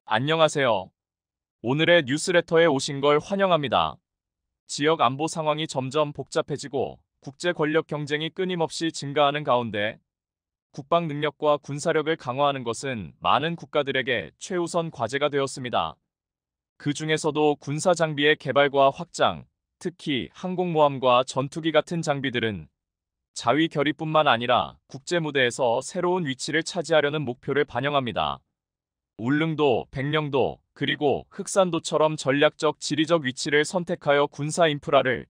안녕하세요. 오늘의 뉴스레터에 오신 걸 환영합니다. 지역 안보 상황이 점점 복잡해지고 국제 권력 경쟁이 끊임없이 증가하는 가운데 국방 능력과 군사력을 강화하는 것은 많은 국가들에게 최우선 과제가 되었습니다. 그 중에서도 군사 장비의 개발과 확장, 특히 항공모함과 전투기 같은 장비들은 자위 결의뿐만 아니라 국제 무대에서 새로운 위치를 차지하려는 목표를 반영합니다. 울릉도, 백령도, 그리고 흑산도처럼 전략적 지리적 위치를 선택하여 군사 인프라를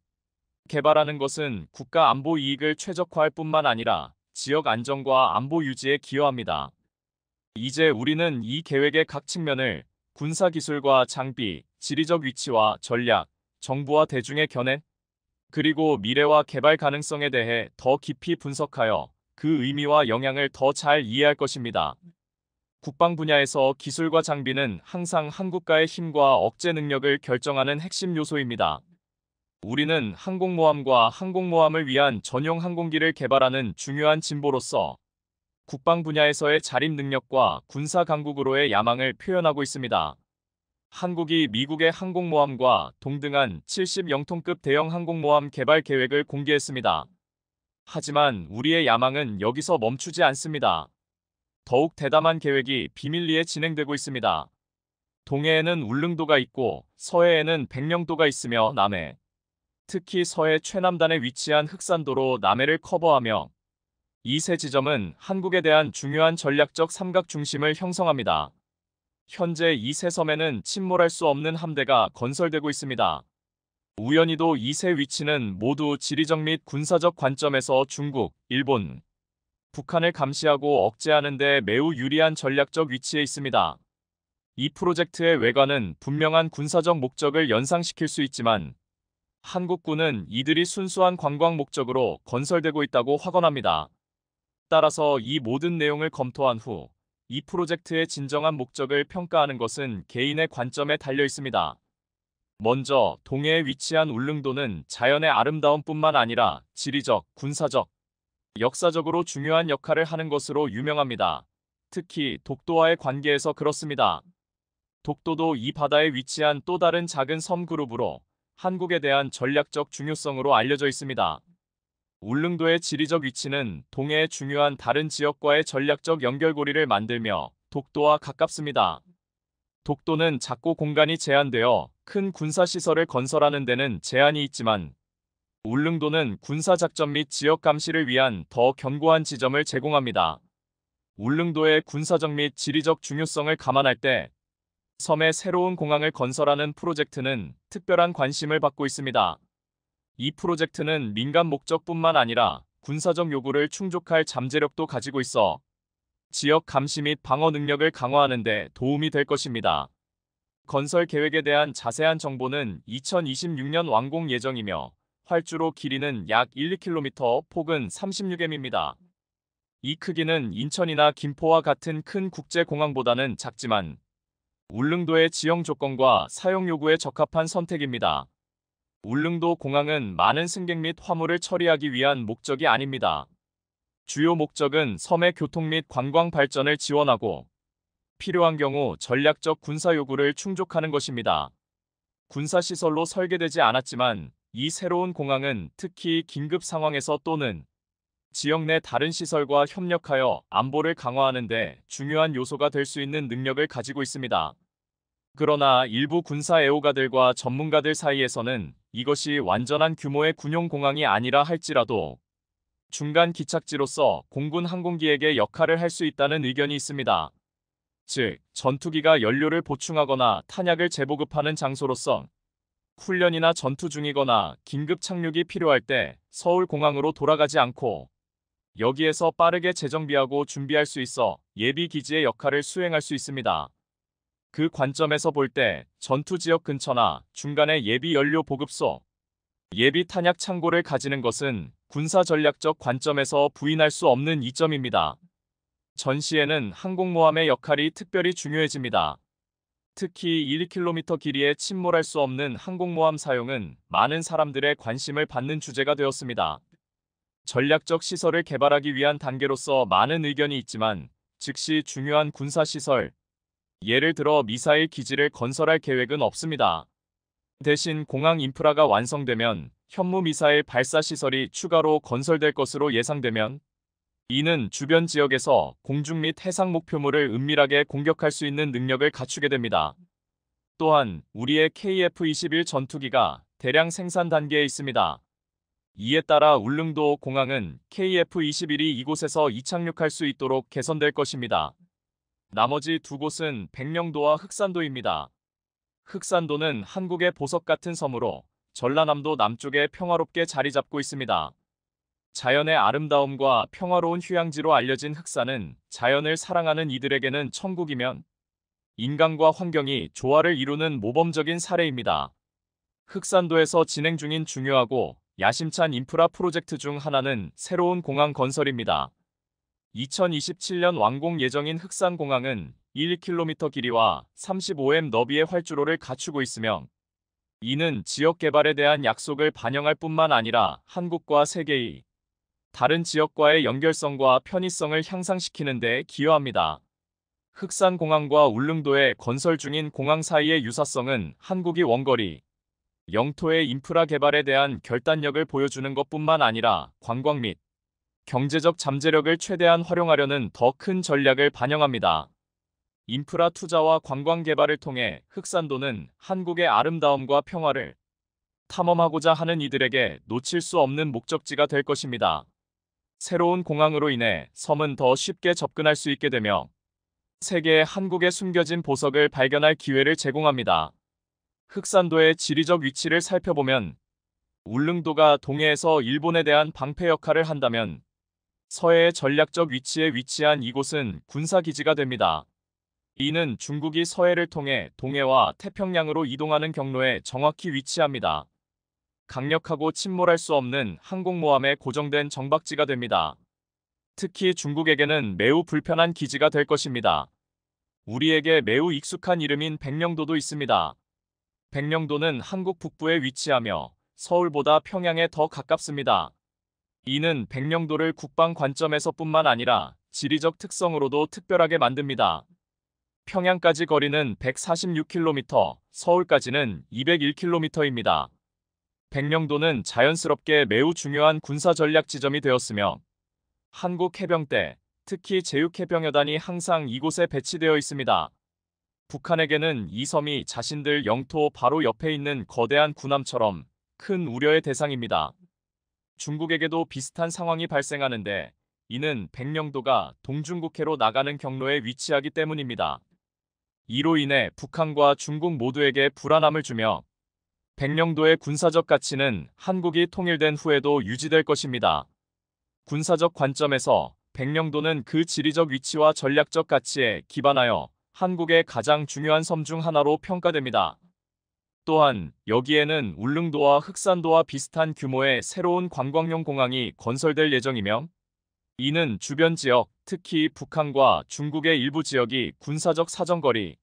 개발하는 것은 국가 안보 이익을 최적화할 뿐만 아니라 지역 안정과 안보 유지에 기여합니다. 이제 우리는 이 계획의 각 측면을 군사 기술과 장비, 지리적 위치와 전략, 정부와 대중의 견해, 그리고 미래와 개발 가능성에 대해 더 깊이 분석하여 그 의미와 영향을 더 잘 이해할 것입니다. 국방 분야에서 기술과 장비는 항상 한 국가의 힘과 억제 능력을 결정하는 핵심 요소입니다. 우리는 항공모함과 항공모함을 위한 전용 항공기를 개발하는 중요한 진보로서 국방 분야에서의 자립 능력과 군사 강국으로의 야망을 표현하고 있습니다. 한국이 미국의 항공모함과 동등한 70영톤급 대형 항공모함 개발 계획을 공개했습니다. 하지만 우리의 야망은 여기서 멈추지 않습니다. 더욱 대담한 계획이 비밀리에 진행되고 있습니다. 동해에는 울릉도가 있고 서해에는 백령도가 있으며 남해, 특히 서해 최남단에 위치한 흑산도로 남해를 커버하며 이 세 지점은 한국에 대한 중요한 전략적 삼각 중심을 형성합니다. 현재 이 세 섬에는 침몰할 수 없는 함대가 건설되고 있습니다. 우연히도 이 세 위치는 모두 지리적 및 군사적 관점에서 중국, 일본, 북한을 감시하고 억제하는 데 매우 유리한 전략적 위치에 있습니다. 이 프로젝트의 외관은 분명한 군사적 목적을 연상시킬 수 있지만 한국군은 이들이 순수한 관광 목적으로 건설되고 있다고 확언합니다. 따라서 이 모든 내용을 검토한 후 이 프로젝트의 진정한 목적을 평가하는 것은 개인의 관점에 달려 있습니다. 먼저 동해에 위치한 울릉도는 자연의 아름다움뿐만 아니라 지리적, 군사적, 역사적으로 중요한 역할을 하는 것으로 유명합니다. 특히 독도와의 관계에서 그렇습니다. 독도도 이 바다에 위치한 또 다른 작은 섬 그룹으로 한국에 대한 전략적 중요성으로 알려져 있습니다. 울릉도의 지리적 위치는 동해의 중요한 다른 지역과의 전략적 연결고리를 만들며 독도와 가깝습니다. 독도는 작고 공간이 제한되어 큰 군사시설을 건설하는 데는 제한이 있지만 울릉도는 군사작전 및 지역 감시를 위한 더 견고한 지점을 제공합니다. 울릉도의 군사적 및 지리적 중요성을 감안할 때 섬에 새로운 공항을 건설하는 프로젝트는 특별한 관심을 받고 있습니다. 이 프로젝트는 민간 목적뿐만 아니라 군사적 요구를 충족할 잠재력도 가지고 있어 지역 감시 및 방어 능력을 강화하는 데 도움이 될 것입니다. 건설 계획에 대한 자세한 정보는 2026년 완공 예정이며 활주로 길이는 약 1~2km, 폭은 36m입니다. 이 크기는 인천이나 김포와 같은 큰 국제공항보다는 작지만 울릉도의 지형 조건과 사용 요구에 적합한 선택입니다. 울릉도 공항은 많은 승객 및 화물을 처리하기 위한 목적이 아닙니다. 주요 목적은 섬의 교통 및 관광 발전을 지원하고 필요한 경우 전략적 군사 요구를 충족하는 것입니다. 군사시설로 설계되지 않았지만 이 새로운 공항은 특히 긴급 상황에서 또는 지역 내 다른 시설과 협력하여 안보를 강화하는 데 중요한 요소가 될 수 있는 능력을 가지고 있습니다. 그러나 일부 군사 애호가들과 전문가들 사이에서는 이것이 완전한 규모의 군용 공항이 아니라 할지라도 중간 기착지로서 공군 항공기에게 역할을 할 수 있다는 의견이 있습니다. 즉, 전투기가 연료를 보충하거나 탄약을 재보급하는 장소로서 훈련이나 전투 중이거나 긴급 착륙이 필요할 때 서울공항으로 돌아가지 않고 여기에서 빠르게 재정비하고 준비할 수 있어 예비기지의 역할을 수행할 수 있습니다. 그 관점에서 볼 때 전투 지역 근처나 중간에 예비 연료 보급소, 예비 탄약 창고를 가지는 것은 군사 전략적 관점에서 부인할 수 없는 이점입니다. 전시에는 항공모함의 역할이 특별히 중요해집니다. 특히 1km 길이에 침몰할 수 없는 항공모함 사용은 많은 사람들의 관심을 받는 주제가 되었습니다. 전략적 시설을 개발하기 위한 단계로서 많은 의견이 있지만 즉시 중요한 군사시설, 예를 들어 미사일 기지를 건설할 계획은 없습니다. 대신 공항 인프라가 완성되면 현무 미사일 발사 시설이 추가로 건설될 것으로 예상되면 이는 주변 지역에서 공중 및 해상 목표물을 은밀하게 공격할 수 있는 능력을 갖추게 됩니다. 또한 우리의 KF-21 전투기가 대량 생산 단계에 있습니다. 이에 따라 울릉도 공항은 KF-21이 이곳에서 이착륙할 수 있도록 개선될 것입니다. 나머지 두 곳은 백령도와 흑산도입니다. 흑산도는 한국의 보석 같은 섬으로 전라남도 남쪽에 평화롭게 자리 잡고 있습니다. 자연의 아름다움과 평화로운 휴양지로 알려진 흑산은 자연을 사랑하는 이들에게는 천국이면 인간과 환경이 조화를 이루는 모범적인 사례입니다. 흑산도에서 진행 중인 중요하고 야심찬 인프라 프로젝트 중 하나는 새로운 공항 건설입니다. 2027년 완공 예정인 흑산공항은 1km 길이와 35m 너비의 활주로를 갖추고 있으며 이는 지역 개발에 대한 약속을 반영할 뿐만 아니라 한국과 세계의 다른 지역과의 연결성과 편의성을 향상시키는 데 기여합니다. 흑산공항과 울릉도에 건설 중인 공항 사이의 유사성은 한국이 원거리, 영토의 인프라 개발에 대한 결단력을 보여주는 것뿐만 아니라 관광 및 경제적 잠재력을 최대한 활용하려는 더 큰 전략을 반영합니다. 인프라 투자와 관광 개발을 통해 흑산도는 한국의 아름다움과 평화를 탐험하고자 하는 이들에게 놓칠 수 없는 목적지가 될 것입니다. 새로운 공항으로 인해 섬은 더 쉽게 접근할 수 있게 되며 세계의 한국의 숨겨진 보석을 발견할 기회를 제공합니다. 흑산도의 지리적 위치를 살펴보면 울릉도가 동해에서 일본에 대한 방패 역할을 한다면 서해의 전략적 위치에 위치한 이곳은 군사기지가 됩니다. 이는 중국이 서해를 통해 동해와 태평양으로 이동하는 경로에 정확히 위치합니다. 강력하고 침몰할 수 없는 항공모함의 고정된 정박지가 됩니다. 특히 중국에게는 매우 불편한 기지가 될 것입니다. 우리에게 매우 익숙한 이름인 백령도도 있습니다. 백령도는 한국 북부에 위치하며 서울보다 평양에 더 가깝습니다. 이는 백령도를 국방 관점에서뿐만 아니라 지리적 특성으로도 특별하게 만듭니다. 평양까지 거리는 146km, 서울까지는 201km입니다. 백령도는 자연스럽게 매우 중요한 군사 전략 지점이 되었으며 한국 해병대, 특히 제육해병여단이 항상 이곳에 배치되어 있습니다. 북한에게는 이 섬이 자신들 영토 바로 옆에 있는 거대한 군함처럼 큰 우려의 대상입니다. 중국에게도 비슷한 상황이 발생하는데 이는 백령도가 동중국해로 나가는 경로에 위치하기 때문입니다. 이로 인해 북한과 중국 모두에게 불안함을 주며 백령도의 군사적 가치는 한국이 통일된 후에도 유지될 것입니다. 군사적 관점에서 백령도는 그 지리적 위치와 전략적 가치에 기반하여 한국의 가장 중요한 섬 중 하나로 평가됩니다. 또한 여기에는 울릉도와 흑산도와 비슷한 규모의 새로운 관광용 공항이 건설될 예정이며 이는 주변 지역, 특히 북한과 중국의 일부 지역이 군사적 사정거리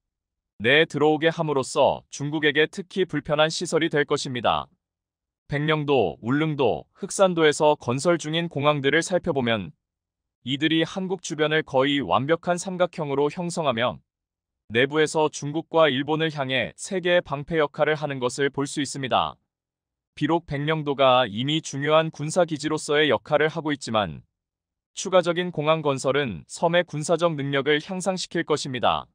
내에 들어오게 함으로써 중국에게 특히 불편한 시설이 될 것입니다. 백령도, 울릉도, 흑산도에서 건설 중인 공항들을 살펴보면 이들이 한국 주변을 거의 완벽한 삼각형으로 형성하며 내부에서 중국과 일본을 향해 세계의 방패 역할을 하는 것을 볼 수 있습니다. 비록 백령도가 이미 중요한 군사기지로서의 역할을 하고 있지만 추가적인 공항 건설은 섬의 군사적 능력을 향상시킬 것입니다.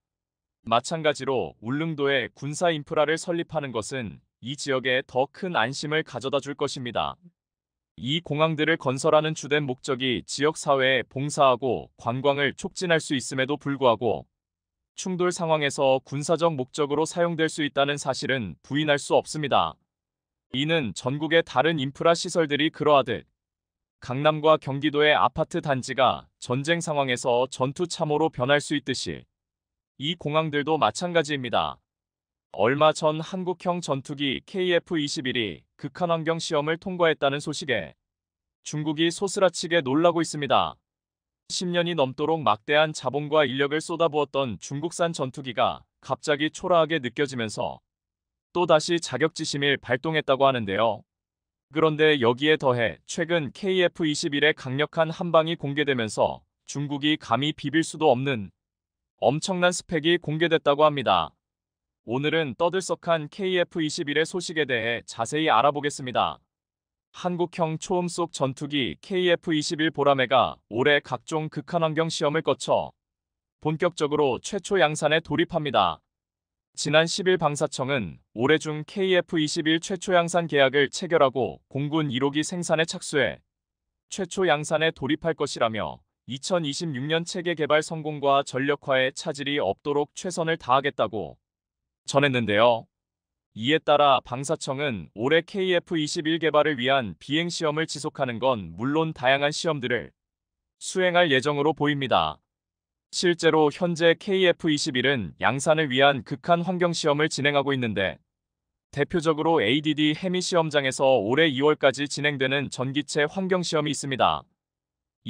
마찬가지로 울릉도에 군사 인프라를 설립하는 것은 이 지역에 더 큰 안심을 가져다 줄 것입니다. 이 공항들을 건설하는 주된 목적이 지역 사회에 봉사하고 관광을 촉진할 수 있음에도 불구하고 충돌 상황에서 군사적 목적으로 사용될 수 있다는 사실은 부인할 수 없습니다. 이는 전국의 다른 인프라 시설들이 그러하듯 강남과 경기도의 아파트 단지가 전쟁 상황에서 전투 참호로 변할 수 있듯이 이 공항들도 마찬가지입니다. 얼마 전 한국형 전투기 KF-21이 극한환경 시험을 통과했다는 소식에 중국이 소스라치게 놀라고 있습니다. 10년이 넘도록 막대한 자본과 인력을 쏟아부었던 중국산 전투기가 갑자기 초라하게 느껴지면서 또다시 자격지심을 발동했다고 하는데요. 그런데 여기에 더해 최근 KF-21의 강력한 함방이 공개되면서 중국이 감히 비빌 수도 없는 엄청난 스펙이 공개됐다고 합니다. 오늘은 떠들썩한 KF-21의 소식에 대해 자세히 알아보겠습니다. 한국형 초음속 전투기 KF-21 보라매가 올해 각종 극한환경 시험을 거쳐 본격적으로 최초 양산에 돌입합니다. 지난 10일 방사청은 올해 중 KF-21 최초 양산 계약을 체결하고 공군 1호기 생산에 착수해 최초 양산에 돌입할 것이라며 2026년 체계 개발 성공과 전력화에 차질이 없도록 최선을 다하겠다고 전했는데요. 이에 따라 방사청은 올해 KF-21 개발을 위한 비행시험을 지속하는 건 물론 다양한 시험들을 수행할 예정으로 보입니다. 실제로 현재 KF-21은 양산을 위한 극한 환경 시험을 진행하고 있는데 대표적으로 ADD 해미 시험장에서 올해 2월까지 진행되는 전기체 환경 시험이 있습니다.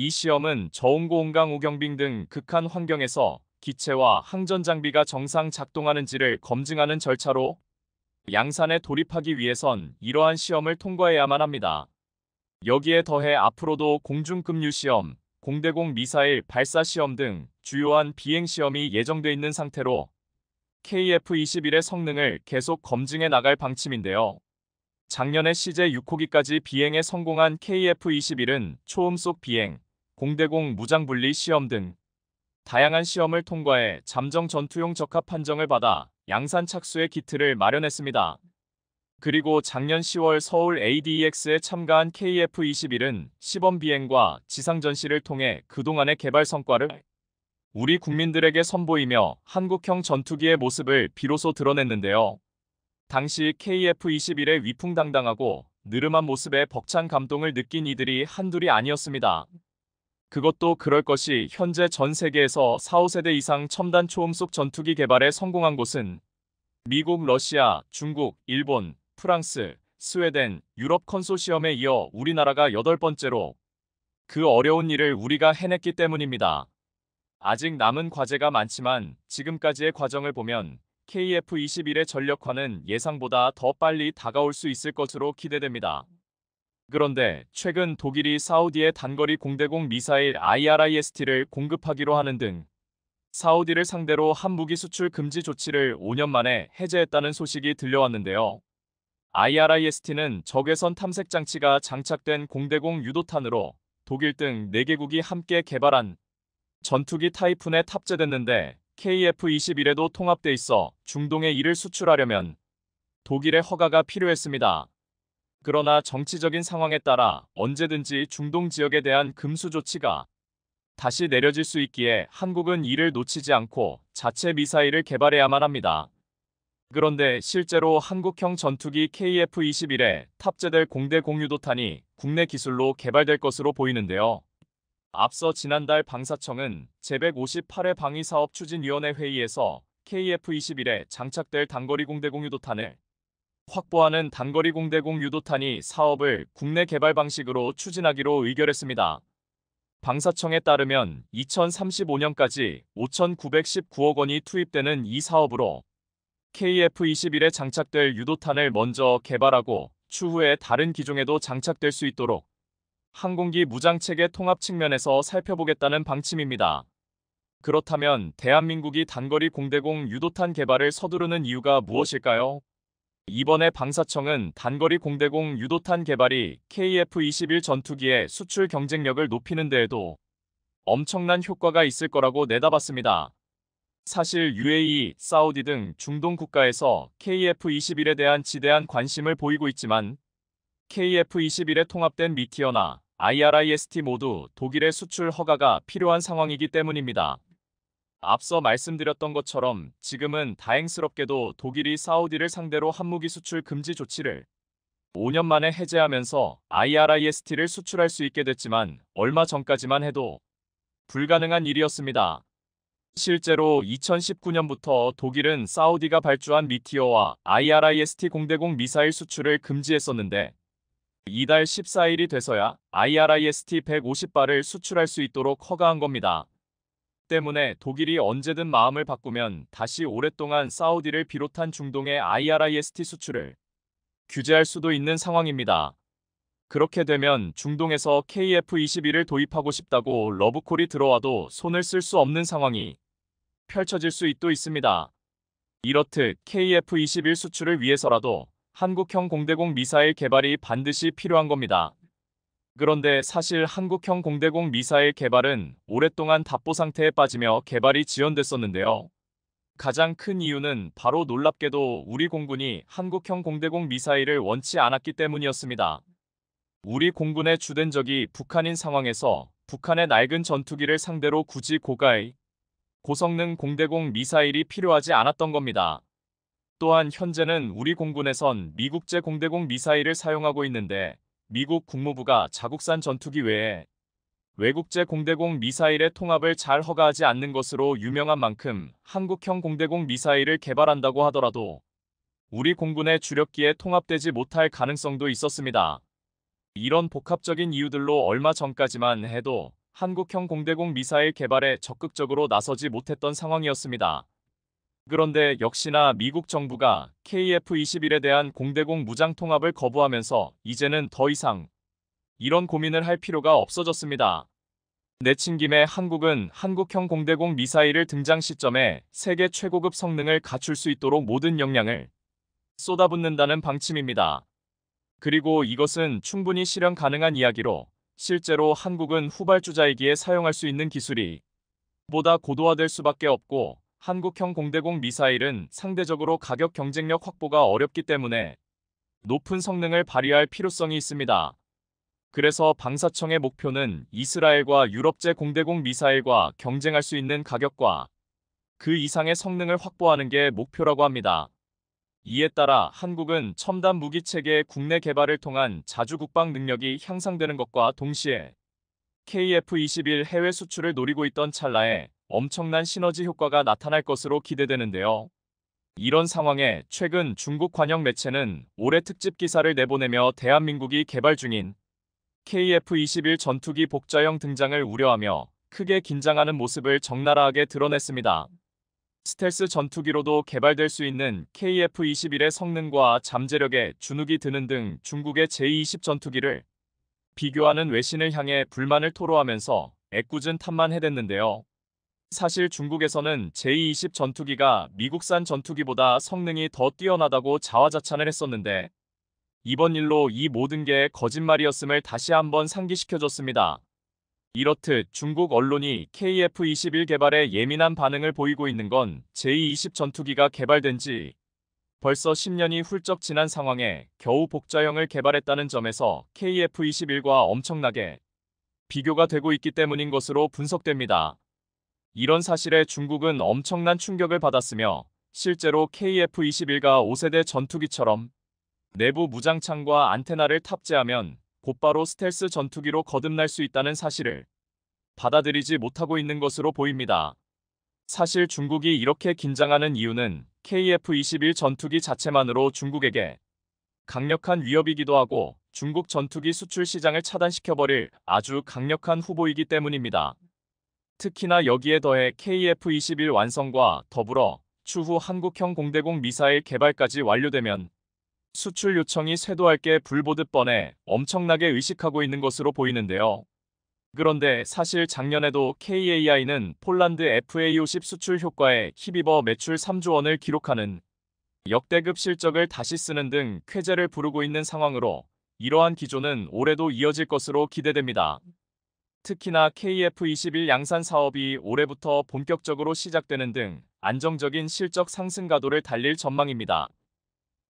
이 시험은 저온고 온강 오경빙 등 극한 환경에서 기체와 항전 장비가 정상 작동하는지를 검증하는 절차로 양산에 돌입하기 위해선 이러한 시험을 통과해야만 합니다. 여기에 더해 앞으로도 공중급유 시험, 공대공 미사일 발사 시험 등 주요한 비행 시험이 예정돼 있는 상태로 KF-21의 성능을 계속 검증해 나갈 방침인데요. 작년에 CJ6호기까지 비행에 성공한 KF-21은 초음속 비행, 공대공 무장분리 시험 등 다양한 시험을 통과해 잠정 전투용 적합 판정을 받아 양산 착수의 기틀을 마련했습니다. 그리고 작년 10월 서울 ADEX에 참가한 KF-21은 시범 비행과 지상 전시를 통해 그동안의 개발 성과를 우리 국민들에게 선보이며 한국형 전투기의 모습을 비로소 드러냈는데요. 당시 KF-21의 위풍당당하고 느름한 모습에 벅찬 감동을 느낀 이들이 한둘이 아니었습니다. 그것도 그럴 것이 현재 전 세계에서 4, 5세대 이상 첨단 초음속 전투기 개발에 성공한 곳은 미국, 러시아, 중국, 일본, 프랑스, 스웨덴, 유럽 컨소시엄에 이어 우리나라가 8번째로 그 어려운 일을 우리가 해냈기 때문입니다. 아직 남은 과제가 많지만 지금까지의 과정을 보면 KF-21의 전력화는 예상보다 더 빨리 다가올 수 있을 것으로 기대됩니다. 그런데 최근 독일이 사우디의 단거리 공대공 미사일 IRIS-T를 공급하기로 하는 등 사우디를 상대로 한무기 수출 금지 조치를 5년 만에 해제했다는 소식이 들려왔는데요. IRIS-T는 적외선 탐색 장치가 장착된 공대공 유도탄으로 독일 등 4개국이 함께 개발한 전투기 타이푼에 탑재됐는데 KF-21에도 통합돼 있어 중동에 이를 수출하려면 독일의 허가가 필요했습니다. 그러나 정치적인 상황에 따라 언제든지 중동 지역에 대한 금수 조치가 다시 내려질 수 있기에 한국은 이를 놓치지 않고 자체 미사일을 개발해야만 합니다. 그런데 실제로 한국형 전투기 KF-21에 탑재될 공대 공유도탄이 국내 기술로 개발될 것으로 보이는데요. 앞서 지난달 방사청은 제158회 방위사업추진위원회 회의에서 KF-21에 장착될 단거리 공대 공유도탄을 확보하는 단거리 공대공 유도탄이 사업을 국내 개발 방식으로 추진하기로 의결했습니다. 방사청에 따르면 2035년까지 5,919억 원이 투입되는 이 사업으로 KF-21에 장착될 유도탄을 먼저 개발하고 추후에 다른 기종에도 장착될 수 있도록 항공기 무장체계 통합 측면에서 살펴보겠다는 방침입니다. 그렇다면 대한민국이 단거리 공대공 유도탄 개발을 서두르는 이유가 무엇일까요? 이번에 방사청은 단거리 공대공 유도탄 개발이 KF-21 전투기의 수출 경쟁력을 높이는 데에도 엄청난 효과가 있을 거라고 내다봤습니다. 사실 UAE, 사우디 등 중동 국가에서 KF-21에 대한 지대한 관심을 보이고 있지만 KF-21에 통합된 미티어나 IRIS-T 모두 독일의 수출 허가가 필요한 상황이기 때문입니다. 앞서 말씀드렸던 것처럼 지금은 다행스럽게도 독일이 사우디를 상대로 한무기 수출 금지 조치를 5년 만에 해제하면서 IRIS-T를 수출할 수 있게 됐지만 얼마 전까지만 해도 불가능한 일이었습니다. 실제로 2019년부터 독일은 사우디가 발주한 미티어와 IRIS-T 공대공 미사일 수출을 금지했었는데 이달 14일이 돼서야 IRIS-T 150발을 수출할 수 있도록 허가한 겁니다. 때문에 독일이 언제든 마음을 바꾸면 다시 오랫동안 사우디를 비롯한 중동의 IRIS-T 수출을 규제할 수도 있는 상황입니다. 그렇게 되면 중동에서 KF-21을 도입하고 싶다고 러브콜이 들어와도 손을 쓸 수 없는 상황이 펼쳐질 수 있습니다. 이렇듯 KF-21 수출을 위해서라도 한국형 공대공 미사일 개발이 반드시 필요한 겁니다. 그런데 사실 한국형 공대공 미사일 개발은 오랫동안 답보 상태에 빠지며 개발이 지연됐었는데요. 가장 큰 이유는 바로 놀랍게도 우리 공군이 한국형 공대공 미사일을 원치 않았기 때문이었습니다. 우리 공군의 주된 적이 북한인 상황에서 북한의 낡은 전투기를 상대로 굳이 고가의 고성능 공대공 미사일이 필요하지 않았던 겁니다. 또한 현재는 우리 공군에선 미국제 공대공 미사일을 사용하고 있는데 미국 국무부가 자국산 전투기 외에 외국제 공대공 미사일의 통합을 잘 허가하지 않는 것으로 유명한 만큼 한국형 공대공 미사일을 개발한다고 하더라도 우리 공군의 주력기에 통합되지 못할 가능성도 있었습니다. 이런 복합적인 이유들로 얼마 전까지만 해도 한국형 공대공 미사일 개발에 적극적으로 나서지 못했던 상황이었습니다. 그런데 역시나 미국 정부가 KF-21에 대한 공대공 무장 통합을 거부하면서 이제는 더 이상 이런 고민을 할 필요가 없어졌습니다. 내친김에 한국은 한국형 공대공 미사일을 등장 시점에 세계 최고급 성능을 갖출 수 있도록 모든 역량을 쏟아붓는다는 방침입니다. 그리고 이것은 충분히 실현 가능한 이야기로 실제로 한국은 후발주자이기에 사용할 수 있는 기술이 보다 고도화될 수밖에 없고 한국형 공대공 미사일은 상대적으로 가격 경쟁력 확보가 어렵기 때문에 높은 성능을 발휘할 필요성이 있습니다. 그래서 방사청의 목표는 이스라엘과 유럽제 공대공 미사일과 경쟁할 수 있는 가격과 그 이상의 성능을 확보하는 게 목표라고 합니다. 이에 따라 한국은 첨단 무기 체계의 국내 개발을 통한 자주 국방 능력이 향상되는 것과 동시에 KF-21 해외 수출을 노리고 있던 찰나에 엄청난 시너지 효과가 나타날 것으로 기대되는데요. 이런 상황에 최근 중국 관영 매체는 올해 특집 기사를 내보내며 대한민국이 개발 중인 KF-21 전투기 복자형 등장을 우려하며 크게 긴장하는 모습을 적나라하게 드러냈습니다. 스텔스 전투기로도 개발될 수 있는 KF-21의 성능과 잠재력에 주눅이 드는 등 중국의 제-20 전투기를 비교하는 외신을 향해 불만을 토로하면서 애꿎은 탓만 해댔는데요. 사실 중국에서는 제-20 전투기가 미국산 전투기보다 성능이 더 뛰어나다고 자화자찬을 했었는데 이번 일로 이 모든 게 거짓말이었음을 다시 한번 상기시켜줬습니다. 이렇듯 중국 언론이 KF-21 개발에 예민한 반응을 보이고 있는 건 제-20 전투기가 개발된 지 벌써 10년이 훌쩍 지난 상황에 겨우 복자형을 개발했다는 점에서 KF-21과 엄청나게 비교가 되고 있기 때문인 것으로 분석됩니다. 이런 사실에 중국은 엄청난 충격을 받았으며 실제로 KF-21가 5세대 전투기처럼 내부 무장창과 안테나를 탑재하면 곧바로 스텔스 전투기로 거듭날 수 있다는 사실을 받아들이지 못하고 있는 것으로 보입니다. 사실 중국이 이렇게 긴장하는 이유는 KF-21 전투기 자체만으로 중국에게 강력한 위협이기도 하고 중국 전투기 수출 시장을 차단시켜버릴 아주 강력한 후보이기 때문입니다. 특히나 여기에 더해 KF-21 완성과 더불어 추후 한국형 공대공 미사일 개발까지 완료되면 수출 요청이 쇄도할 게 불 보듯 뻔해 엄청나게 의식하고 있는 것으로 보이는데요. 그런데 사실 작년에도 KAI는 폴란드 FA-50 수출 효과에 힘입어 매출 3조 원을 기록하는 역대급 실적을 다시 쓰는 등 쾌재를 부르고 있는 상황으로 이러한 기조는 올해도 이어질 것으로 기대됩니다. 특히나 KF-21 양산 사업이 올해부터 본격적으로 시작되는 등 안정적인 실적 상승 가도를 달릴 전망입니다.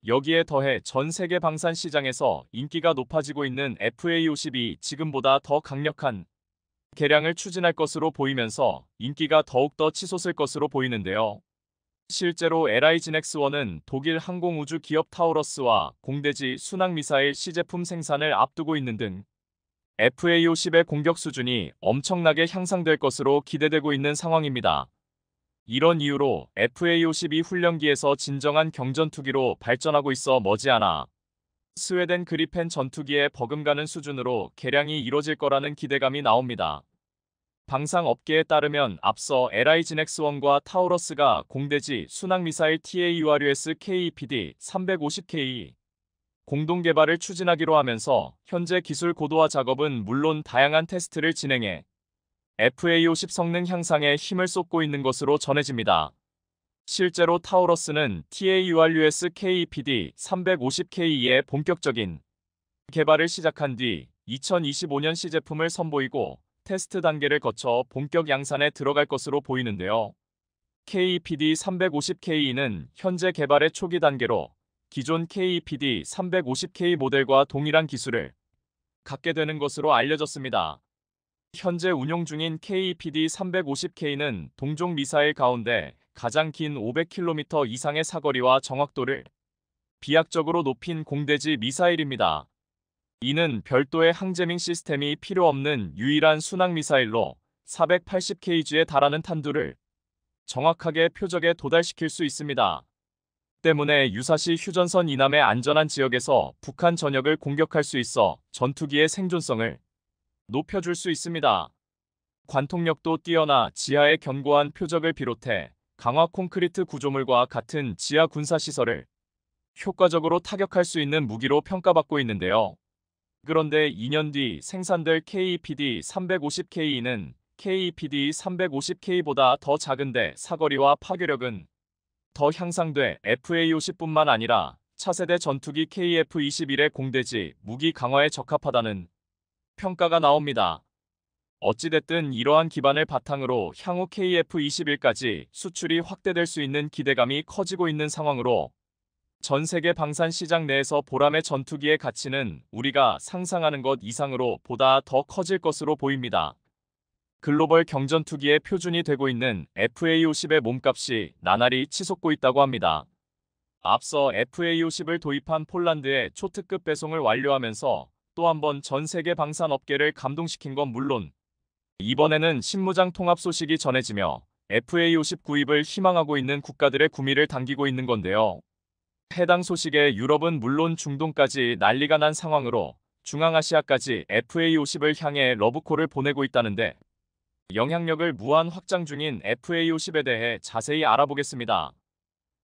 여기에 더해 전 세계 방산 시장에서 인기가 높아지고 있는 FA-50이 지금보다 더 강력한 개량을 추진할 것으로 보이면서 인기가 더욱더 치솟을 것으로 보이는데요. 실제로 LI지넥스1은 독일 항공우주 기업 타우러스와 공대지 순항미사일 시제품 생산을 앞두고 있는 등 FA-50의 공격 수준이 엄청나게 향상될 것으로 기대되고 있는 상황입니다. 이런 이유로 FA-52 훈련기에서 진정한 경전투기로 발전하고 있어 머지않아 스웨덴 그리펜 전투기에 버금가는 수준으로 개량이 이뤄질 거라는 기대감이 나옵니다. 방상업계에 따르면 앞서 LI지넥스1과 타우러스가 공대지 순항미사일 TAURUS KEPD-350K 공동 개발을 추진하기로 하면서 현재 기술 고도화 작업은 물론 다양한 테스트를 진행해 FA50 성능 향상에 힘을 쏟고 있는 것으로 전해집니다. 실제로 타우러스는 TAURUS KEPD 350K의 본격적인 개발을 시작한 뒤 2025년 시제품을 선보이고 테스트 단계를 거쳐 본격 양산에 들어갈 것으로 보이는데요. KEPD 350K는 현재 개발의 초기 단계로 기존 KEPD 350K 모델과 동일한 기술을 갖게 되는 것으로 알려졌습니다. 현재 운용 중인 KEPD 350K는 동종 미사일 가운데 가장 긴 500km 이상의 사거리와 정확도를 비약적으로 높인 공대지 미사일입니다. 이는 별도의 항제밍 시스템이 필요 없는 유일한 순항 미사일로 480kg에 달하는 탄두를 정확하게 표적에 도달시킬 수 있습니다. 때문에 유사시 휴전선 이남의 안전한 지역에서 북한 전역을 공격할 수 있어 전투기의 생존성을 높여줄 수 있습니다. 관통력도 뛰어나 지하의 견고한 표적을 비롯해 강화 콘크리트 구조물과 같은 지하 군사시설을 효과적으로 타격할 수 있는 무기로 평가받고 있는데요. 그런데 2년 뒤 생산될 KEPD 350K는 KEPD 350K보다 더 작은데 사거리와 파괴력은 더 향상돼 FA50뿐만 아니라 차세대 전투기 KF-21의 공대지 무기 강화에 적합하다는 평가가 나옵니다. 어찌됐든 이러한 기반을 바탕으로 향후 KF-21까지 수출이 확대될 수 있는 기대감이 커지고 있는 상황으로 전 세계 방산 시장 내에서 보람의 전투기의 가치는 우리가 상상하는 것 이상으로 보다 더 커질 것으로 보입니다. 글로벌 경전투기의 표준이 되고 있는 FA50의 몸값이 나날이 치솟고 있다고 합니다. 앞서 FA50을 도입한 폴란드의 초특급 배송을 완료하면서 또 한 번 전 세계 방산업계를 감동시킨 건 물론 이번에는 신무장 통합 소식이 전해지며 FA50 구입을 희망하고 있는 국가들의 구미를 당기고 있는 건데요. 해당 소식에 유럽은 물론 중동까지 난리가 난 상황으로 중앙아시아까지 FA50을 향해 러브콜을 보내고 있다는데 영향력을 무한 확장 중인 FA50에 대해 자세히 알아보겠습니다.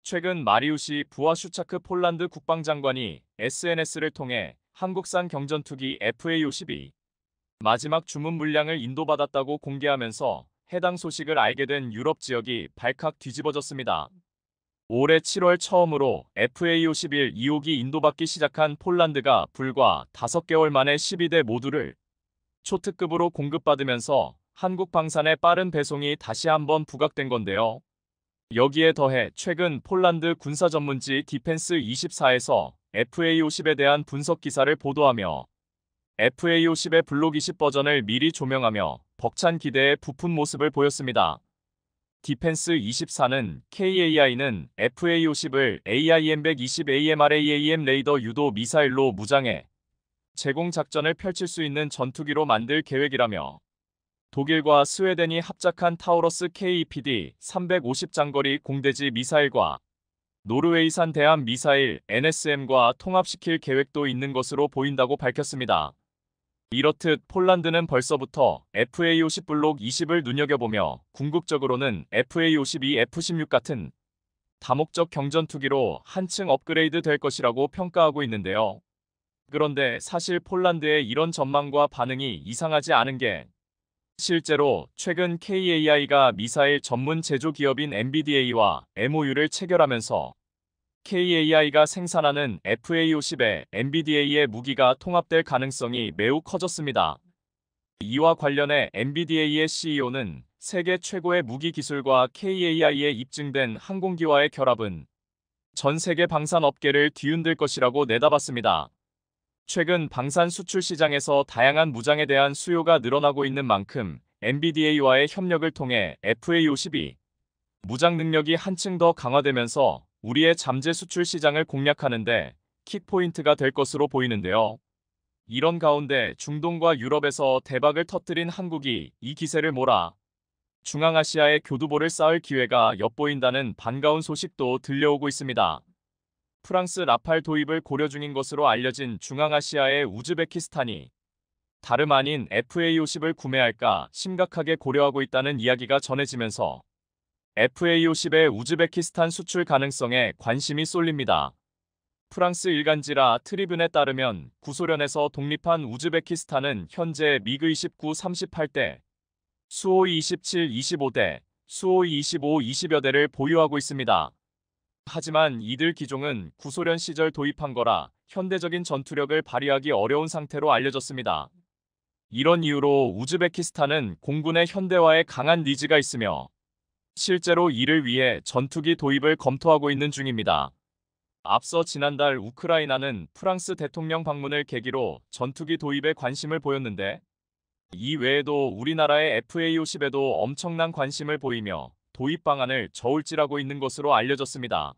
최근 마리우시 부아슈차크 폴란드 국방장관이 SNS를 통해 한국산 경전투기 FA50이 마지막 주문 물량을 인도받았다고 공개하면서 해당 소식을 알게 된 유럽 지역이 발칵 뒤집어졌습니다. 올해 7월 처음으로 FA51 2호기 인도받기 시작한 폴란드가 불과 5개월 만에 12대 모두를 초특급으로 공급받으면서 한국 방산의 빠른 배송이 다시 한번 부각된 건데요. 여기에 더해 최근 폴란드 군사 전문지 디펜스24에서 FA50에 대한 분석 기사를 보도하며 FA50의 블록 20 버전을 미리 조명하며 벅찬 기대에 부푼 모습을 보였습니다. 디펜스24는 KAI는 FA50을 AIM-120 AMRAAM 레이더 유도 미사일로 무장해 제공 작전을 펼칠 수 있는 전투기로 만들 계획이라며 독일과 스웨덴이 합작한 타우러스 KEPD 350 장거리 공대지 미사일과 노르웨이산 대함 미사일 NSM과 통합시킬 계획도 있는 것으로 보인다고 밝혔습니다. 이렇듯 폴란드는 벌써부터 FA50 블록 20을 눈여겨보며 궁극적으로는 FA52 F-16 같은 다목적 경전투기로 한층 업그레이드 될 것이라고 평가하고 있는데요. 그런데 사실 폴란드의 이런 전망과 반응이 이상하지 않은 게 실제로 최근 KAI가 미사일 전문 제조 기업인 MBDA와 MOU를 체결하면서 KAI가 생산하는 FA50에 MBDA의 무기가 통합될 가능성이 매우 커졌습니다. 이와 관련해 MBDA의 CEO는 세계 최고의 무기 기술과 KAI에 입증된 항공기와의 결합은 전 세계 방산 업계를 뒤흔들 것이라고 내다봤습니다. 최근 방산 수출 시장에서 다양한 무장에 대한 수요가 늘어나고 있는 만큼 MBDA와의 협력을 통해 FA50이 무장 능력이 한층 더 강화되면서 우리의 잠재 수출 시장을 공략하는데 킥포인트가 될 것으로 보이는데요. 이런 가운데 중동과 유럽에서 대박을 터뜨린 한국이 이 기세를 몰아 중앙아시아의 교두보를 쌓을 기회가 엿보인다는 반가운 소식도 들려오고 있습니다. 프랑스 라팔 도입을 고려 중인 것으로 알려진 중앙아시아의 우즈베키스탄이 다름 아닌 FA50을 구매할까 심각하게 고려하고 있다는 이야기가 전해지면서 FA50의 우즈베키스탄 수출 가능성에 관심이 쏠립니다. 프랑스 일간지라 트리뷴에 따르면 구소련에서 독립한 우즈베키스탄은 현재 미그 29 38대 수호이 27, 25대, 수호이 25, 20여 대를 보유하고 있습니다. 하지만 이들 기종은 구소련 시절 도입한 거라 현대적인 전투력을 발휘하기 어려운 상태로 알려졌습니다. 이런 이유로 우즈베키스탄은 공군의 현대화에 강한 니즈가 있으며 실제로 이를 위해 전투기 도입을 검토하고 있는 중입니다. 앞서 지난달 우크라이나는 프랑스 대통령 방문을 계기로 전투기 도입에 관심을 보였는데 이 외에도 우리나라의 FA-50에도 엄청난 관심을 보이며 도입 방안을 저울질하고 있는 것으로 알려졌습니다.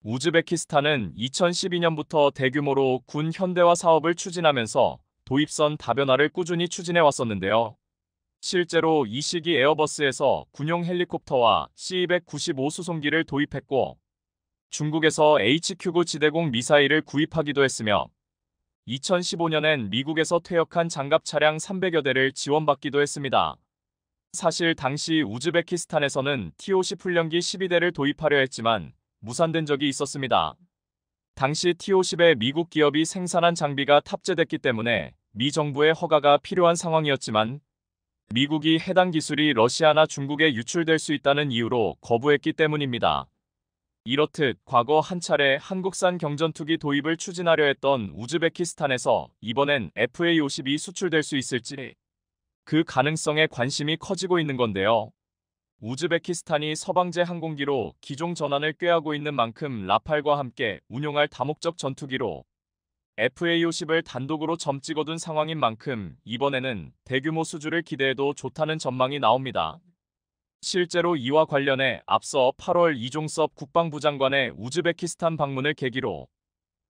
우즈베키스탄은 2012년부터 대규모로 군 현대화 사업을 추진하면서 도입선 다변화를 꾸준히 추진해 왔었는데요. 실제로 이 시기 에어버스에서 군용 헬리콥터와 C-295 수송기를 도입했고 중국에서 HQ-9 지대공 미사일을 구입하기도 했으며 2015년엔 미국에서 퇴역한 장갑 차량 300여 대를 지원받기도 했습니다. 사실 당시 우즈베키스탄에서는 T-50 훈련기 12대를 도입하려 했지만 무산된 적이 있었습니다. 당시 T-50에 미국 기업이 생산한 장비가 탑재됐기 때문에 미 정부의 허가가 필요한 상황이었지만 미국이 해당 기술이 러시아나 중국에 유출될 수 있다는 이유로 거부했기 때문입니다. 이렇듯 과거 한 차례 한국산 경전투기 도입을 추진하려 했던 우즈베키스탄에서 이번엔 FA-50이 수출될 수 있을지 그 가능성에 관심이 커지고 있는 건데요. 우즈베키스탄이 서방제 항공기로 기종 전환을 꾀하고 있는 만큼 라팔과 함께 운용할 다목적 전투기로 FA-50을 단독으로 점 찍어둔 상황인 만큼 이번에는 대규모 수주를 기대해도 좋다는 전망이 나옵니다. 실제로 이와 관련해 앞서 8월 이종섭 국방부 장관의 우즈베키스탄 방문을 계기로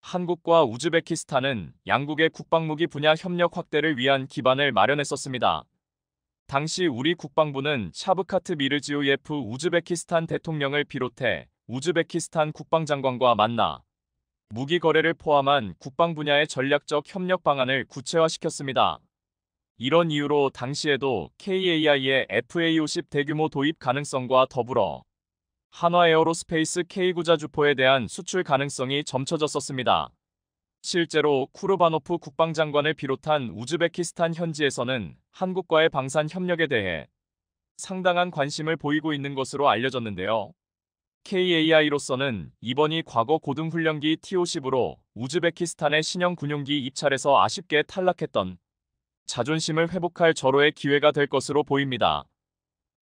한국과 우즈베키스탄은 양국의 국방무기 분야 협력 확대를 위한 기반을 마련했었습니다. 당시 우리 국방부는 샤브카트 미르지오예프 우즈베키스탄 대통령을 비롯해 우즈베키스탄 국방장관과 만나 무기 거래를 포함한 국방 분야의 전략적 협력 방안을 구체화시켰습니다. 이런 이유로 당시에도 KAI의 FA-50 대규모 도입 가능성과 더불어 한화에어로스페이스 K구자주포에 대한 수출 가능성이 점쳐졌었습니다. 실제로 쿠르바노프 국방장관을 비롯한 우즈베키스탄 현지에서는 한국과의 방산 협력에 대해 상당한 관심을 보이고 있는 것으로 알려졌는데요. KAI로서는 이번이 과거 고등훈련기 T-50으로 우즈베키스탄의 신형 군용기 입찰에서 아쉽게 탈락했던 자존심을 회복할 절호의 기회가 될 것으로 보입니다.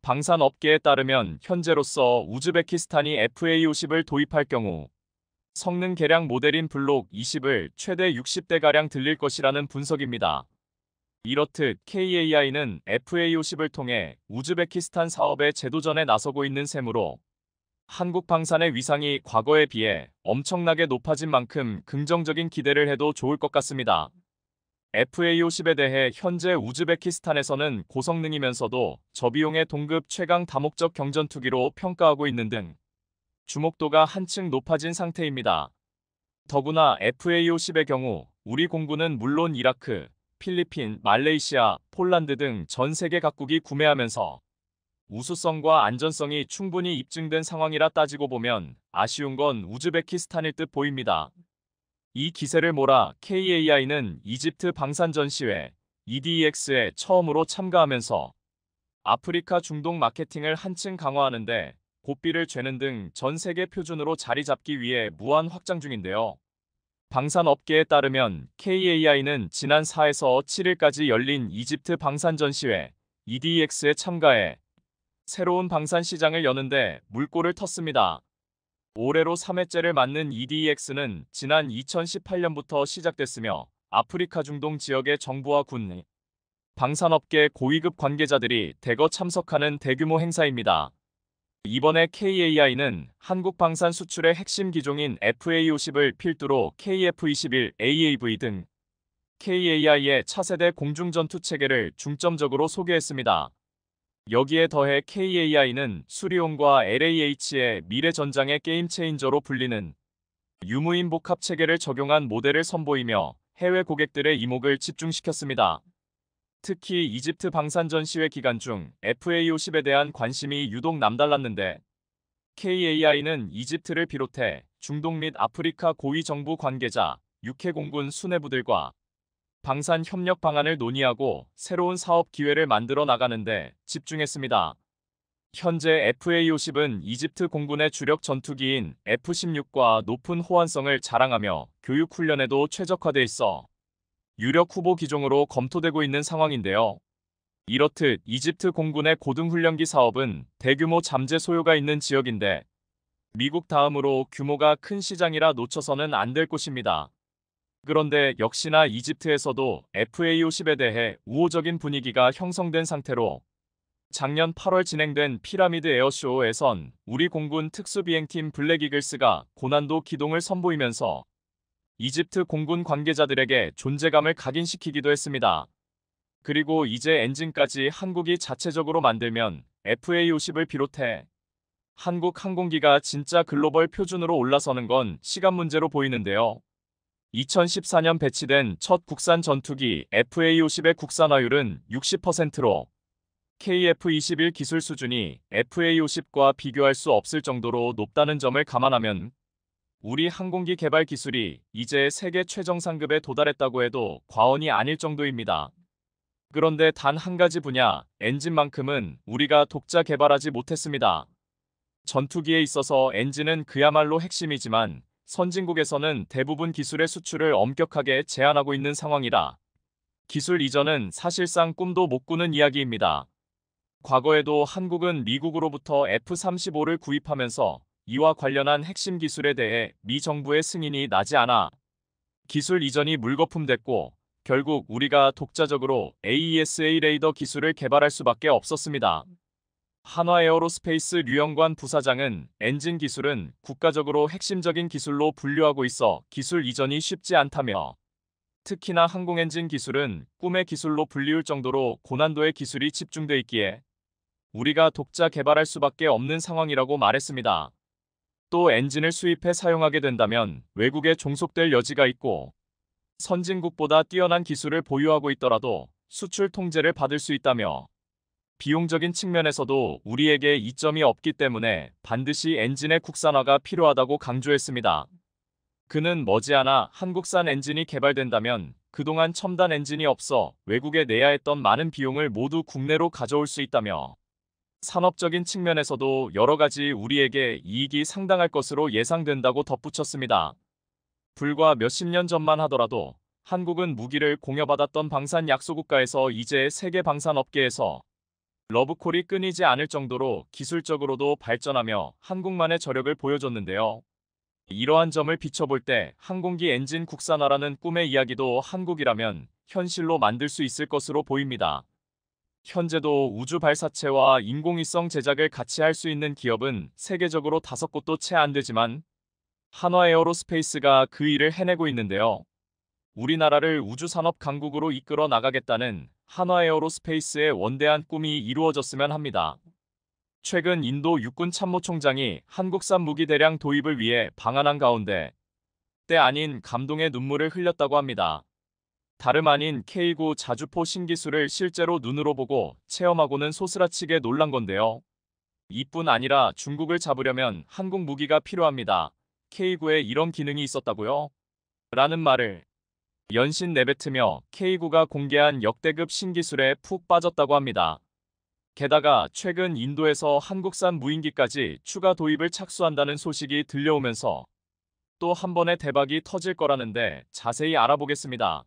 방산업계에 따르면 현재로서 우즈베키스탄이 FA-50을 도입할 경우 성능 개량 모델인 블록 20을 최대 60대가량 들릴 것이라는 분석입니다. 이렇듯 KAI는 FA-50을 통해 우즈베키스탄 사업의 재도전에 나서고 있는 셈으로 한국 방산의 위상이 과거에 비해 엄청나게 높아진 만큼 긍정적인 기대를 해도 좋을 것 같습니다. FA-50에 대해 현재 우즈베키스탄에서는 고성능이면서도 저비용의 동급 최강 다목적 경전투기로 평가하고 있는 등 주목도가 한층 높아진 상태입니다. 더구나 FA-50의 경우 우리 공군은 물론 이라크, 필리핀, 말레이시아, 폴란드 등 전 세계 각국이 구매하면서 우수성과 안전성이 충분히 입증된 상황이라 따지고 보면 아쉬운 건 우즈베키스탄일 듯 보입니다. 이 기세를 몰아 KAI는 이집트 방산 전시회 EDEX에 처음으로 참가하면서 아프리카 중동 마케팅을 한층 강화하는데 고삐를 죄는 등 전 세계 표준으로 자리 잡기 위해 무한 확장 중인데요. 방산업계에 따르면 KAI는 지난 4에서 7일까지 열린 이집트 방산 전시회 EDEX에 참가해 새로운 방산 시장을 여는데 물꼬를 텄습니다. 올해로 3회째를 맞는 EDEX는 지난 2018년부터 시작됐으며 아프리카 중동 지역의 정부와 군, 방산업계 고위급 관계자들이 대거 참석하는 대규모 행사입니다. 이번에 KAI는 한국 방산 수출의 핵심 기종인 FA-50을 필두로 KF-21, AAV 등 KAI의 차세대 공중전투 체계를 중점적으로 소개했습니다. 여기에 더해 KAI는 수리온과 LAH의 미래 전장의 게임 체인저로 불리는 유무인 복합 체계를 적용한 모델을 선보이며 해외 고객들의 이목을 집중시켰습니다. 특히 이집트 방산 전시회 기간 중 FA-50에 대한 관심이 유독 남달랐는데 KAI는 이집트를 비롯해 중동 및 아프리카 고위 정부 관계자, 육해 공군 수뇌부들과 방산 협력 방안을 논의하고 새로운 사업 기회를 만들어 나가는데 집중했습니다. 현재 FA-50은 이집트 공군의 주력 전투기인 F-16과 높은 호환성을 자랑하며 교육 훈련에도 최적화돼 있어 유력 후보 기종으로 검토되고 있는 상황인데요. 이렇듯 이집트 공군의 고등훈련기 사업은 대규모 잠재 소요가 있는 지역인데 미국 다음으로 규모가 큰 시장이라 놓쳐서는 안 될 곳입니다. 그런데 역시나 이집트에서도 FA-50에 대해 우호적인 분위기가 형성된 상태로 작년 8월 진행된 피라미드 에어쇼에선 우리 공군 특수비행팀 블랙이글스가 고난도 기동을 선보이면서 이집트 공군 관계자들에게 존재감을 각인시키기도 했습니다. 그리고 이제 엔진까지 한국이 자체적으로 만들면 FA-50을 비롯해 한국 항공기가 진짜 글로벌 표준으로 올라서는 건 시간 문제로 보이는데요. 2014년 배치된 첫 국산 전투기 FA-50의 국산화율은 60%로 KF-21 기술 수준이 FA-50과 비교할 수 없을 정도로 높다는 점을 감안하면 우리 항공기 개발 기술이 이제 세계 최정상급에 도달했다고 해도 과언이 아닐 정도입니다. 그런데 단 한 가지 분야, 엔진만큼은 우리가 독자 개발하지 못했습니다. 전투기에 있어서 엔진은 그야말로 핵심이지만 선진국에서는 대부분 기술의 수출을 엄격하게 제한하고 있는 상황이라 기술 이전은 사실상 꿈도 못 꾸는 이야기입니다. 과거에도 한국은 미국으로부터 F-35를 구입하면서 이와 관련한 핵심 기술에 대해 미 정부의 승인이 나지 않아 기술 이전이 물거품됐고 결국 우리가 독자적으로 AESA 레이더 기술을 개발할 수밖에 없었습니다. 한화에어로스페이스 류영관 부사장은 엔진 기술은 국가적으로 핵심적인 기술로 분류하고 있어 기술 이전이 쉽지 않다며 특히나 항공엔진 기술은 꿈의 기술로 불리울 정도로 고난도의 기술이 집중돼 있기에 우리가 독자 개발할 수밖에 없는 상황이라고 말했습니다. 또 엔진을 수입해 사용하게 된다면 외국에 종속될 여지가 있고 선진국보다 뛰어난 기술을 보유하고 있더라도 수출 통제를 받을 수 있다며 비용적인 측면에서도 우리에게 이점이 없기 때문에 반드시 엔진의 국산화가 필요하다고 강조했습니다. 그는 머지않아 한국산 엔진이 개발된다면 그동안 첨단 엔진이 없어 외국에 내야 했던 많은 비용을 모두 국내로 가져올 수 있다며 산업적인 측면에서도 여러 가지 우리에게 이익이 상당할 것으로 예상된다고 덧붙였습니다. 불과 몇십 년 전만 하더라도 한국은 무기를 공여받았던 방산 약소국가에서 이제 세계 방산업계에서 러브콜이 끊이지 않을 정도로 기술적으로도 발전하며 한국만의 저력을 보여줬는데요. 이러한 점을 비춰볼 때 항공기 엔진 국산화라는 꿈의 이야기도 한국이라면 현실로 만들 수 있을 것으로 보입니다. 현재도 우주 발사체와 인공위성 제작을 같이 할 수 있는 기업은 세계적으로 5곳도 채 안 되지만 한화에어로스페이스가 그 일을 해내고 있는데요. 우리나라를 우주산업 강국으로 이끌어 나가겠다는 한화에어로스페이스의 원대한 꿈이 이루어졌으면 합니다. 최근 인도 육군 참모총장이 한국산 무기 대량 도입을 위해 방한한 가운데 때 아닌 감동의 눈물을 흘렸다고 합니다. 다름 아닌 K9 자주포 신기술을 실제로 눈으로 보고 체험하고는 소스라치게 놀란 건데요. 이뿐 아니라 중국을 잡으려면 한국 무기가 필요합니다. K9에 이런 기능이 있었다고요? 라는 말을 연신 내뱉으며 K9가 공개한 역대급 신기술에 푹 빠졌다고 합니다. 게다가 최근 인도에서 한국산 무인기까지 추가 도입을 착수한다는 소식이 들려오면서 또 한 번의 대박이 터질 거라는데 자세히 알아보겠습니다.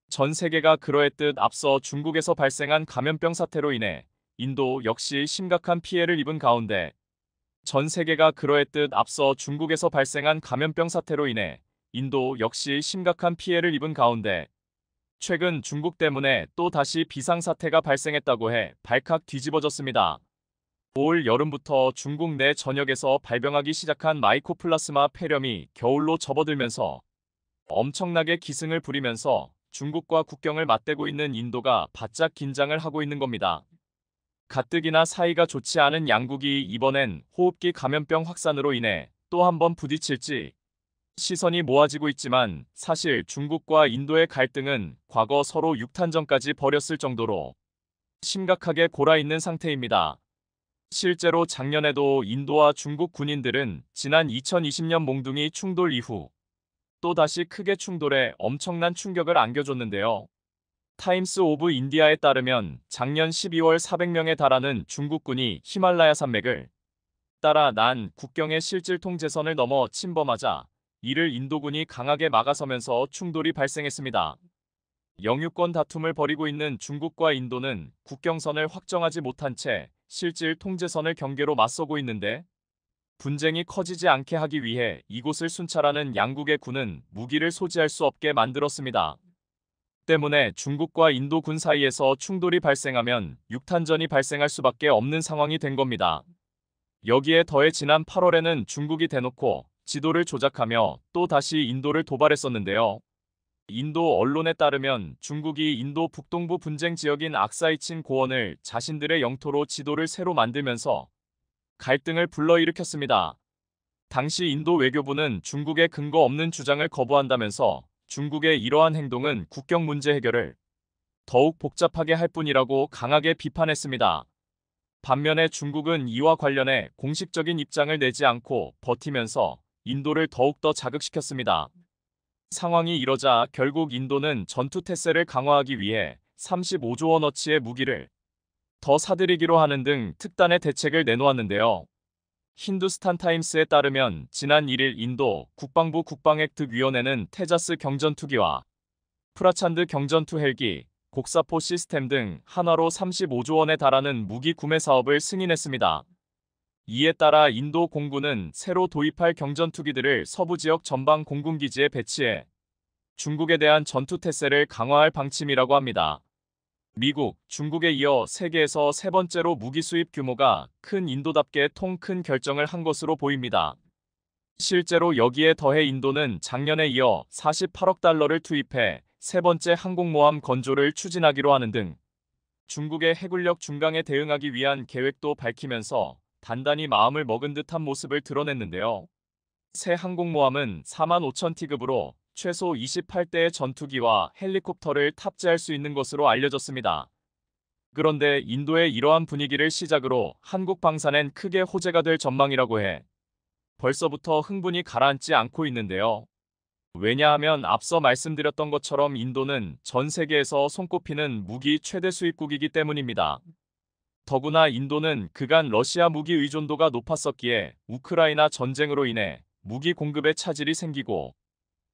전 세계가 그러했듯 앞서 중국에서 발생한 감염병 사태로 인해 인도 역시 심각한 피해를 입은 가운데 전 세계가 그러했듯 앞서 중국에서 발생한 감염병 사태로 인해 인도 역시 심각한 피해를 입은 가운데 최근 중국 때문에 또 다시 비상사태가 발생했다고 해 발칵 뒤집어졌습니다. 올 여름부터 중국 내 전역에서 발병하기 시작한 마이코플라스마 폐렴이 겨울로 접어들면서 엄청나게 기승을 부리면서 중국과 국경을 맞대고 있는 인도가 바짝 긴장을 하고 있는 겁니다. 가뜩이나 사이가 좋지 않은 양국이 이번엔 호흡기 감염병 확산으로 인해 또 한 번 부딪힐지 시선이 모아지고 있지만 사실 중국과 인도의 갈등은 과거 서로 육탄전까지 벌였을 정도로 심각하게 골아있는 상태입니다. 실제로 작년에도 인도와 중국 군인들은 지난 2020년 몽둥이 충돌 이후 또다시 크게 충돌해 엄청난 충격을 안겨줬는데요. 타임스 오브 인디아에 따르면 작년 12월 400명에 달하는 중국군이 히말라야 산맥을 따라 난 국경의 실질 통제선을 넘어 침범하자 이를 인도군이 강하게 막아서면서 충돌이 발생했습니다. 영유권 다툼을 벌이고 있는 중국과 인도는 국경선을 확정하지 못한 채 실질 통제선을 경계로 맞서고 있는데 분쟁이 커지지 않게 하기 위해 이곳을 순찰하는 양국의 군은 무기를 소지할 수 없게 만들었습니다. 때문에 중국과 인도 군 사이에서 충돌이 발생하면 육탄전이 발생할 수밖에 없는 상황이 된 겁니다. 여기에 더해 지난 8월에는 중국이 대놓고 지도를 조작하며 또 다시 인도를 도발했었는데요. 인도 언론에 따르면 중국이 인도 북동부 분쟁 지역인 악사이친 고원을 자신들의 영토로 지도를 새로 만들면서 갈등을 불러일으켰습니다. 당시 인도 외교부는 중국의 근거 없는 주장을 거부한다면서 중국의 이러한 행동은 국경 문제 해결을 더욱 복잡하게 할 뿐이라고 강하게 비판했습니다. 반면에 중국은 이와 관련해 공식적인 입장을 내지 않고 버티면서 인도를 더욱더 자극시켰습니다. 상황이 이러자 결국 인도는 전투 태세를 강화하기 위해 35조 원어치의 무기를 더 사들이기로 하는 등 특단의 대책을 내놓았는데요. 힌두스탄 타임스에 따르면 지난 1일 인도 국방부 국방획득위원회는 테자스 경전투기와 프라찬드 경전투 헬기, 곡사포 시스템 등 한화로 35조 원에 달하는 무기 구매 사업을 승인했습니다. 이에 따라 인도 공군은 새로 도입할 경전투기들을 서부 지역 전방 공군기지에 배치해 중국에 대한 전투 태세를 강화할 방침이라고 합니다. 미국, 중국에 이어 세계에서 세 번째로 무기 수입 규모가 큰 인도답게 통 큰 결정을 한 것으로 보입니다. 실제로 여기에 더해 인도는 작년에 이어 48억 달러를 투입해 세 번째 항공모함 건조를 추진하기로 하는 등 중국의 해군력 중강에 대응하기 위한 계획도 밝히면서 단단히 마음을 먹은 듯한 모습을 드러냈는데요. 새 항공모함은 45,000티급으로 최소 28대의 전투기와 헬리콥터를 탑재할 수 있는 것으로 알려졌습니다. 그런데 인도의 이러한 분위기를 시작으로 한국 방산엔 크게 호재가 될 전망이라고 해 벌써부터 흥분이 가라앉지 않고 있는데요. 왜냐하면 앞서 말씀드렸던 것처럼 인도는 전 세계에서 손꼽히는 무기 최대 수입국이기 때문입니다. 더구나 인도는 그간 러시아 무기 의존도가 높았었기에 우크라이나 전쟁으로 인해 무기 공급에 차질이 생기고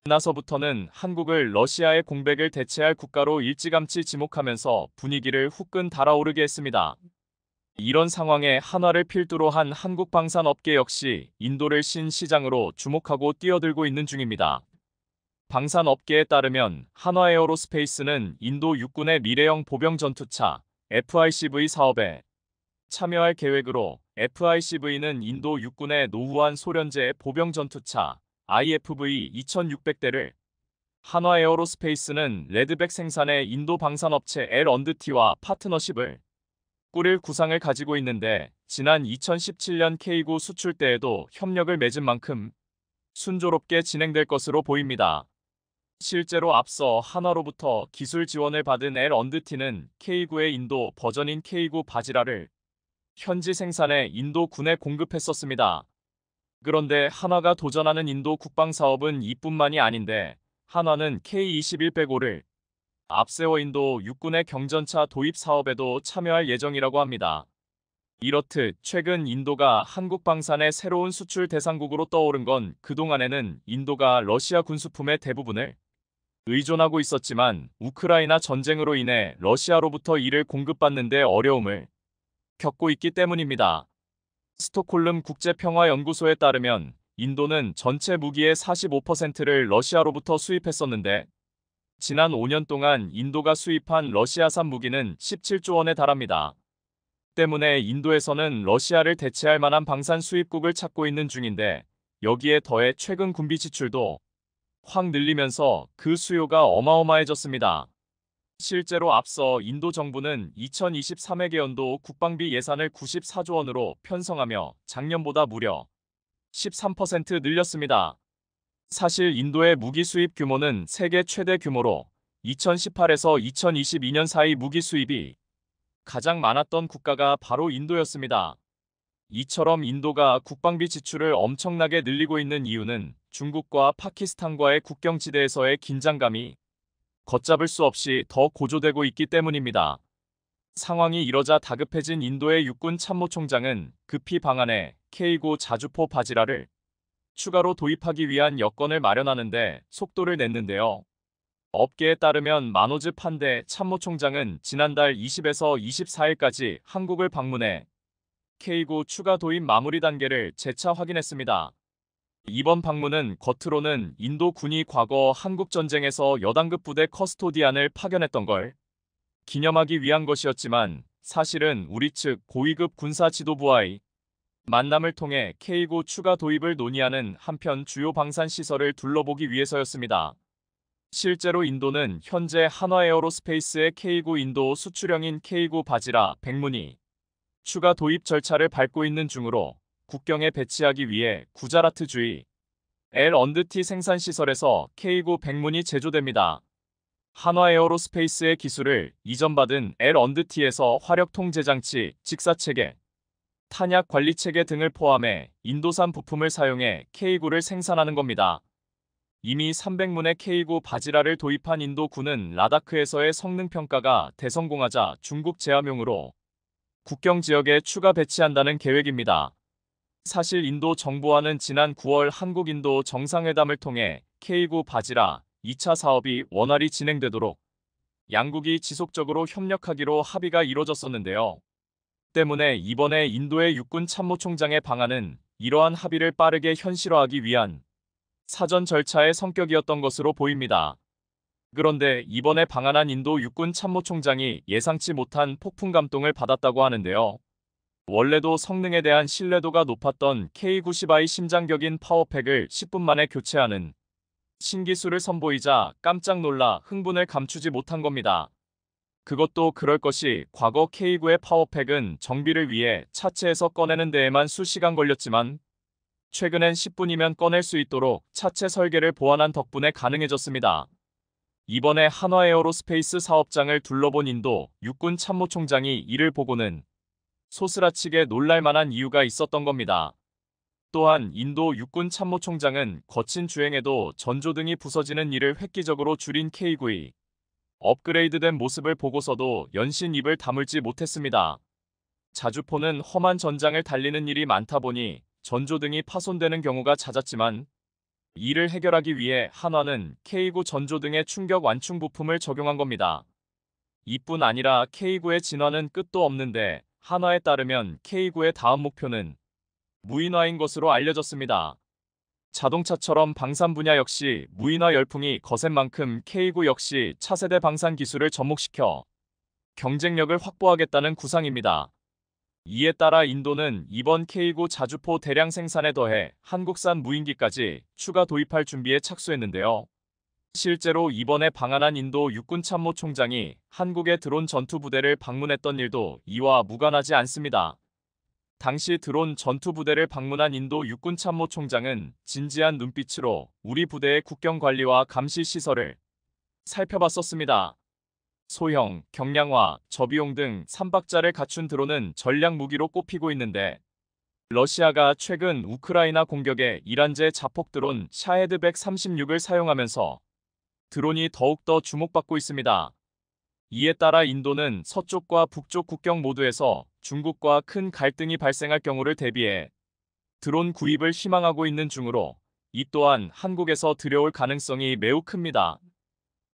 나서부터는 한국을 러시아의 공백을 대체할 국가로 일찌감치 지목하면서 분위기를 후끈 달아오르게 했습니다. 이런 상황에 한화를 필두로 한 한국 방산업계 역시 인도를 신시장으로 주목하고 뛰어들고 있는 중입니다. 방산업계에 따르면 한화에어로스페이스는 인도 육군의 미래형 보병 전투차 FICV 사업에 참여할 계획으로 FICV는 인도 육군의 노후한 소련제 보병 전투차 IFV 2600대를 한화에어로스페이스는 레드백 생산의 인도 방산업체 L&T와 파트너십을 꾸릴 구상을 가지고 있는데 지난 2017년 K9 수출 때에도 협력을 맺은 만큼 순조롭게 진행될 것으로 보입니다. 실제로 앞서 한화로부터 기술 지원을 받은 L&T는 K9의 인도 버전인 K9 바지라를 현지 생산해 인도 군에 공급했었습니다. 그런데 한화가 도전하는 인도 국방 사업은 이뿐만이 아닌데 한화는 K2105를 앞세워 인도 육군의 경전차 도입 사업에도 참여할 예정이라고 합니다. 이렇듯 최근 인도가 한국 방산의 새로운 수출 대상국으로 떠오른 건 그동안에는 인도가 러시아 군수품의 대부분을 의존하고 있었지만 우크라이나 전쟁으로 인해 러시아로부터 이를 공급받는 데 어려움을 겪고 있기 때문입니다. 스톡홀름 국제평화연구소에 따르면 인도는 전체 무기의 45%를 러시아로부터 수입했었는데 지난 5년 동안 인도가 수입한 러시아산 무기는 17조 원에 달합니다. 때문에 인도에서는 러시아를 대체할 만한 방산 수입국을 찾고 있는 중인데 여기에 더해 최근 군비 지출도 확 늘리면서 그 수요가 어마어마해졌습니다. 실제로 앞서 인도 정부는 2023회계연도 국방비 예산을 94조 원으로 편성하며 작년보다 무려 13% 늘렸습니다. 사실 인도의 무기 수입 규모는 세계 최대 규모로 2018에서 2022년 사이 무기 수입이 가장 많았던 국가가 바로 인도였습니다. 이처럼 인도가 국방비 지출을 엄청나게 늘리고 있는 이유는 중국과 파키스탄과의 국경지대에서의 긴장감이 걷잡을 수 없이 더 고조되고 있기 때문입니다. 상황이 이러자 다급해진 인도의 육군 참모총장은 급히 방안에 K9 자주포 바지라를 추가로 도입하기 위한 여건을 마련하는데 속도를 냈는데요. 업계에 따르면 마노즈 판데 참모총장은 지난달 20에서 24일까지 한국을 방문해 K9 추가 도입 마무리 단계를 재차 확인했습니다. 이번 방문은 겉으로는 인도 군이 과거 한국 전쟁에서 여단급 부대 커스토디안을 파견했던 걸 기념하기 위한 것이었지만 사실은 우리 측 고위급 군사 지도부와의 만남을 통해 K9 추가 도입을 논의하는 한편 주요 방산 시설을 둘러보기 위해서였습니다. 실제로 인도는 현재 한화에어로스페이스의 K9 인도 수출형인 K9 바지라 백문이 추가 도입 절차를 밟고 있는 중으로 국경에 배치하기 위해 구자라트주의 L&T 생산시설에서 K9 백문이 제조됩니다. 한화에어로스페이스의 기술을 이전받은 L&T에서 화력통제장치, 직사체계, 탄약관리체계 등을 포함해 인도산 부품을 사용해 K9를 생산하는 겁니다. 이미 300문의 K9 바지라를 도입한 인도군은 라다크에서의 성능평가가 대성공하자 중국 제함용으로 국경 지역에 추가 배치한다는 계획입니다. 사실 인도 정부와는 지난 9월 한국-인도 정상회담을 통해 K9 바지라 2차 사업이 원활히 진행되도록 양국이 지속적으로 협력하기로 합의가 이뤄졌었는데요. 때문에 이번에 인도의 육군 참모총장의 방안은 이러한 합의를 빠르게 현실화하기 위한 사전 절차의 성격이었던 것으로 보입니다. 그런데 이번에 방한한 인도 육군 참모총장이 예상치 못한 폭풍 감동을 받았다고 하는데요. 원래도 성능에 대한 신뢰도가 높았던 K90i 심장격인 파워팩을 10분 만에 교체하는 신기술을 선보이자 깜짝 놀라 흥분을 감추지 못한 겁니다. 그것도 그럴 것이 과거 K9의 파워팩은 정비를 위해 차체에서 꺼내는 데에만 수시간 걸렸지만 최근엔 10분이면 꺼낼 수 있도록 차체 설계를 보완한 덕분에 가능해졌습니다. 이번에 한화에어로스페이스 사업장을 둘러본 인도 육군 참모총장이 이를 보고는 소스라치게 놀랄만한 이유가 있었던 겁니다. 또한 인도 육군 참모총장은 거친 주행에도 전조등이 부서지는 일을 획기적으로 줄인 K9의 업그레이드된 모습을 보고서도 연신 입을 다물지 못했습니다. 자주포는 험한 전장을 달리는 일이 많다 보니 전조등이 파손되는 경우가 잦았지만 이를 해결하기 위해 한화는 K9 전조등의 충격 완충 부품을 적용한 겁니다. 이뿐 아니라 K9의 진화는 끝도 없는데 한화에 따르면 K9의 다음 목표는 무인화인 것으로 알려졌습니다. 자동차처럼 방산 분야 역시 무인화 열풍이 거센 만큼 K9 역시 차세대 방산 기술을 접목시켜 경쟁력을 확보하겠다는 구상입니다. 이에 따라 인도는 이번 K9 자주포 대량 생산에 더해 한국산 무인기까지 추가 도입할 준비에 착수했는데요. 실제로 이번에 방한한 인도 육군 참모총장이 한국의 드론 전투부대를 방문했던 일도 이와 무관하지 않습니다. 당시 드론 전투부대를 방문한 인도 육군 참모총장은 진지한 눈빛으로 우리 부대의 국경 관리와 감시 시설을 살펴봤었습니다. 소형, 경량화, 저비용 등 3박자를 갖춘 드론은 전략 무기로 꼽히고 있는데 러시아가 최근 우크라이나 공격에 이란제 자폭 드론 샤헤드 136을 사용하면서 드론이 더욱더 주목받고 있습니다. 이에 따라 인도는 서쪽과 북쪽 국경 모두에서 중국과 큰 갈등이 발생할 경우를 대비해 드론 구입을 희망하고 있는 중으로 이 또한 한국에서 들여올 가능성이 매우 큽니다.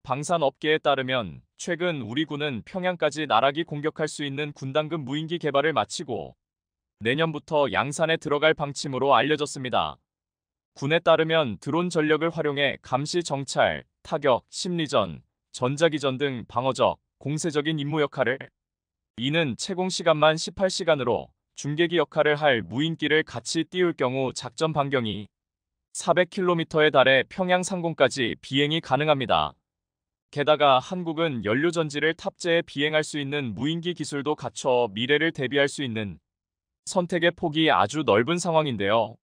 방산업계에 따르면 최근 우리 군은 평양까지 나락이 공격할 수 있는 군단급 무인기 개발을 마치고 내년부터 양산에 들어갈 방침으로 알려졌습니다. 군에 따르면 드론 전력을 활용해 감시 정찰, 타격, 심리전, 전자기전 등 방어적, 공세적인 임무 역할을 이는 채공 시간만 18시간으로 중계기 역할을 할 무인기를 같이 띄울 경우 작전 반경이 400km에 달해 평양 상공까지 비행이 가능합니다. 게다가 한국은 연료전지를 탑재해 비행할 수 있는 무인기 기술도 갖춰 미래를 대비할 수 있는 선택의 폭이 아주 넓은 상황인데요.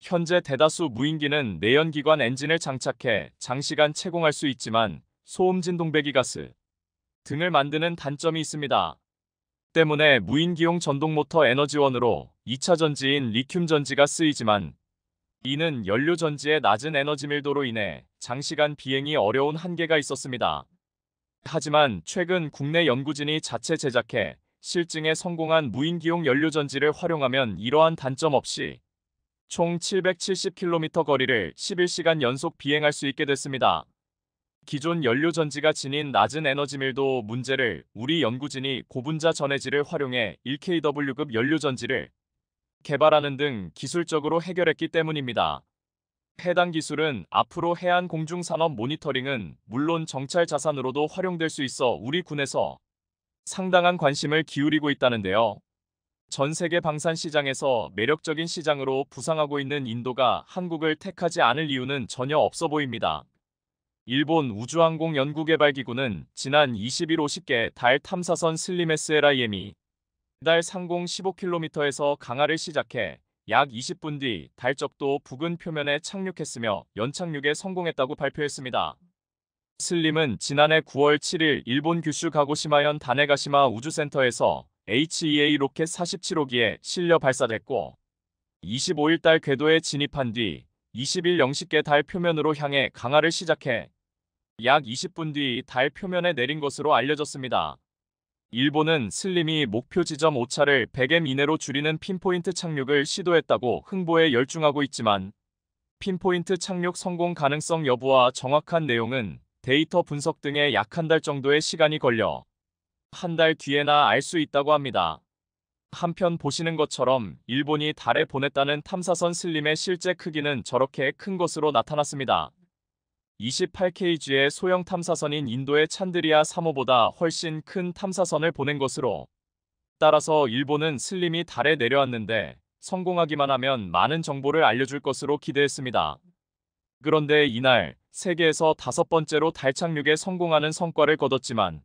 현재 대다수 무인기는 내연기관 엔진을 장착해 장시간 채공할 수 있지만 소음진동 배기가스 등을 만드는 단점이 있습니다. 때문에 무인기용 전동모터 에너지원으로 2차 전지인 리튬 전지가 쓰이지만 이는 연료 전지의 낮은 에너지 밀도로 인해 장시간 비행이 어려운 한계가 있었습니다. 하지만 최근 국내 연구진이 자체 제작해 실증에 성공한 무인기용 연료 전지를 활용하면 이러한 단점 없이 총 770km 거리를 11시간 연속 비행할 수 있게 됐습니다. 기존 연료 전지가 지닌 낮은 에너지 밀도 문제를 우리 연구진이 고분자 전해질을 활용해 1kW급 연료 전지를 개발하는 등 기술적으로 해결했기 때문입니다. 해당 기술은 앞으로 해안 공중산업 모니터링은 물론 정찰 자산으로도 활용될 수 있어 우리 군에서 상당한 관심을 기울이고 있다는데요. 전 세계 방산 시장에서 매력적인 시장으로 부상하고 있는 인도가 한국을 택하지 않을 이유는 전혀 없어 보입니다. 일본 우주항공연구개발기구는 지난 20일 50개 달 탐사선 슬림 SLIM이 달 상공 15km에서 강하를 시작해 약 20분 뒤 달적도 부근 표면에 착륙했으며 연착륙에 성공했다고 발표했습니다. 슬림은 지난해 9월 7일 일본 규슈 가고시마현 다네가시마 우주센터에서 HEA 로켓 47호기에 실려 발사됐고 25일 달 궤도에 진입한 뒤 20일 0시께 달 표면으로 향해 강하를 시작해 약 20분 뒤 달 표면에 내린 것으로 알려졌습니다. 일본은 슬림이 목표 지점 오차를 100m 이내로 줄이는 핀포인트 착륙을 시도했다고 흥보에 열중하고 있지만 핀포인트 착륙 성공 가능성 여부와 정확한 내용은 데이터 분석 등에 약 한 달 정도의 시간이 걸려 한 달 뒤에나 알 수 있다고 합니다. 한편 보시는 것처럼 일본이 달에 보냈다는 탐사선 슬림의 실제 크기는 저렇게 큰 것으로 나타났습니다. 28kg의 소형 탐사선인 인도의 찬드리아 3호보다 훨씬 큰 탐사선을 보낸 것으로 따라서 일본은 슬림이 달에 내려왔는데 성공하기만 하면 많은 정보를 알려줄 것으로 기대했습니다. 그런데 이날 세계에서 5번째로 달 착륙에 성공하는 성과를 거뒀지만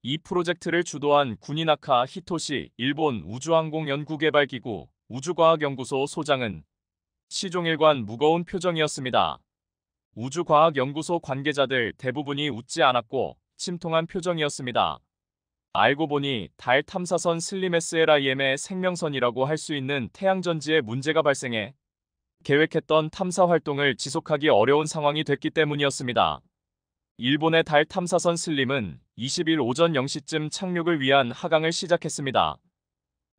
이 프로젝트를 주도한 구니나카 히토시 일본 우주항공연구개발기구 우주과학연구소 소장은 시종일관 무거운 표정이었습니다. 우주과학연구소 관계자들 대부분이 웃지 않았고 침통한 표정이었습니다. 알고 보니 달 탐사선 슬림 SLIM의 생명선이라고 할 수 있는 태양전지에 문제가 발생해 계획했던 탐사 활동을 지속하기 어려운 상황이 됐기 때문이었습니다. 일본의 달 탐사선 슬림은 20일 오전 0시쯤 착륙을 위한 하강을 시작했습니다.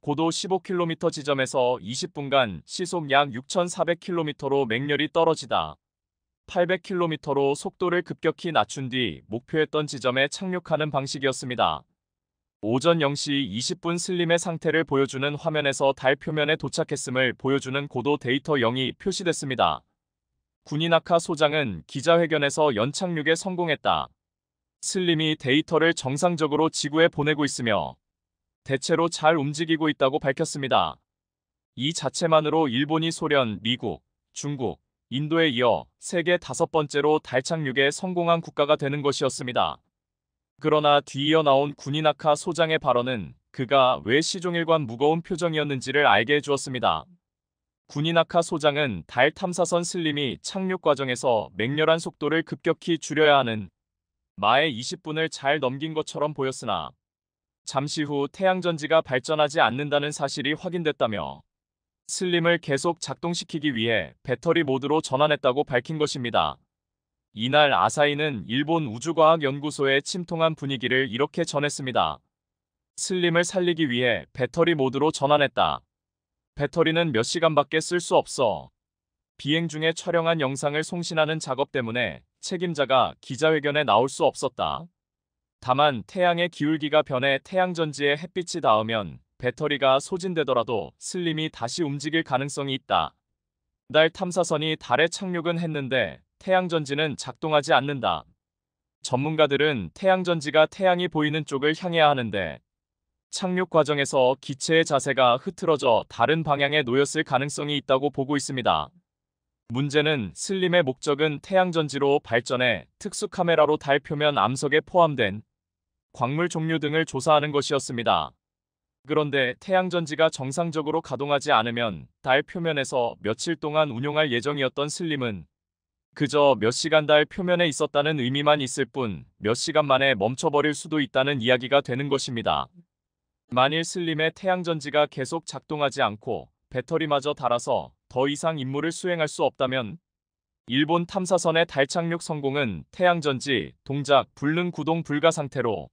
고도 15km 지점에서 20분간 시속 약 6,400km로 맹렬히 떨어지다 800km로 속도를 급격히 낮춘 뒤 목표했던 지점에 착륙하는 방식이었습니다. 오전 0시 20분 슬림의 상태를 보여주는 화면에서 달 표면에 도착했음을 보여주는 고도 데이터 0이 표시됐습니다. 구니나카 소장은 기자회견에서 연착륙에 성공했다. 슬림이 데이터를 정상적으로 지구에 보내고 있으며 대체로 잘 움직이고 있다고 밝혔습니다. 이 자체만으로 일본이 소련, 미국, 중국, 인도에 이어 세계 5번째로 달 착륙에 성공한 국가가 되는 것이었습니다. 그러나 뒤이어 나온 구니나카 소장의 발언은 그가 왜 시종일관 무거운 표정이었는지를 알게 해주었습니다. 구니나카 소장은 달 탐사선 슬림이 착륙 과정에서 맹렬한 속도를 급격히 줄여야 하는 마의 20분을 잘 넘긴 것처럼 보였으나 잠시 후 태양전지가 발전하지 않는다는 사실이 확인됐다며 슬림을 계속 작동시키기 위해 배터리 모드로 전환했다고 밝힌 것입니다. 이날 아사히는 일본 우주과학연구소의 침통한 분위기를 이렇게 전했습니다. 슬림을 살리기 위해 배터리 모드로 전환했다. 배터리는 몇 시간밖에 쓸 수 없어. 비행 중에 촬영한 영상을 송신하는 작업 때문에 책임자가 기자회견에 나올 수 없었다. 다만 태양의 기울기가 변해 태양전지에 햇빛이 닿으면 배터리가 소진되더라도 슬림이 다시 움직일 가능성이 있다. 달 탐사선이 달에 착륙은 했는데 태양전지는 작동하지 않는다. 전문가들은 태양전지가 태양이 보이는 쪽을 향해야 하는데 착륙 과정에서 기체의 자세가 흐트러져 다른 방향에 놓였을 가능성이 있다고 보고 있습니다. 문제는 슬림의 목적은 태양전지로 발전해 특수 카메라로 달 표면 암석에 포함된 광물 종류 등을 조사하는 것이었습니다. 그런데 태양전지가 정상적으로 가동하지 않으면 달 표면에서 며칠 동안 운용할 예정이었던 슬림은 그저 몇 시간 달 표면에 있었다는 의미만 있을 뿐 몇 시간 만에 멈춰버릴 수도 있다는 이야기가 되는 것입니다. 만일 슬림의 태양전지가 계속 작동하지 않고 배터리마저 닳아서 더 이상 임무를 수행할 수 없다면 일본 탐사선의 달 착륙 성공은 태양전지, 동작, 불능 구동 불가 상태로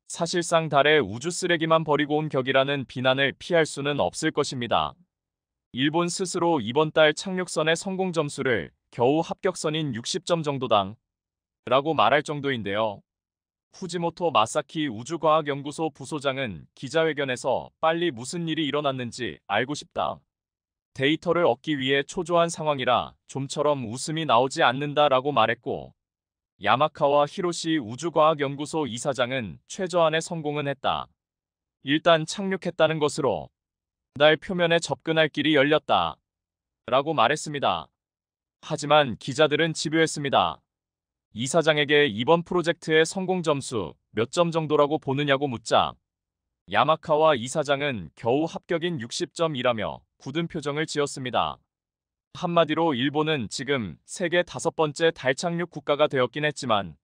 사실상 달에 우주 쓰레기만 버리고 온 격이라는 비난을 피할 수는 없을 것입니다. 일본 스스로 이번 달 착륙선의 성공 점수를 겨우 합격선인 60점 정도당 라고 말할 정도인데요. 후지모토 마사키 우주과학연구소 부소장은 기자회견에서 빨리 무슨 일이 일어났는지 알고 싶다. 데이터를 얻기 위해 초조한 상황이라 좀처럼 웃음이 나오지 않는다라고 말했고, 야마카와 히로시 우주과학연구소 이사장은 최저한의 성공은 했다. 일단 착륙했다는 것으로 달 표면에 접근할 길이 열렸다. 라고 말했습니다. 하지만 기자들은 집요했습니다. 이사장에게 이번 프로젝트의 성공 점수 몇 점 정도라고 보느냐고 묻자 야마카와 이사장은 겨우 합격인 60점이라며 굳은 표정을 지었습니다. 한마디로 일본은 지금 세계 5번째 달 착륙 국가가 되었긴 했지만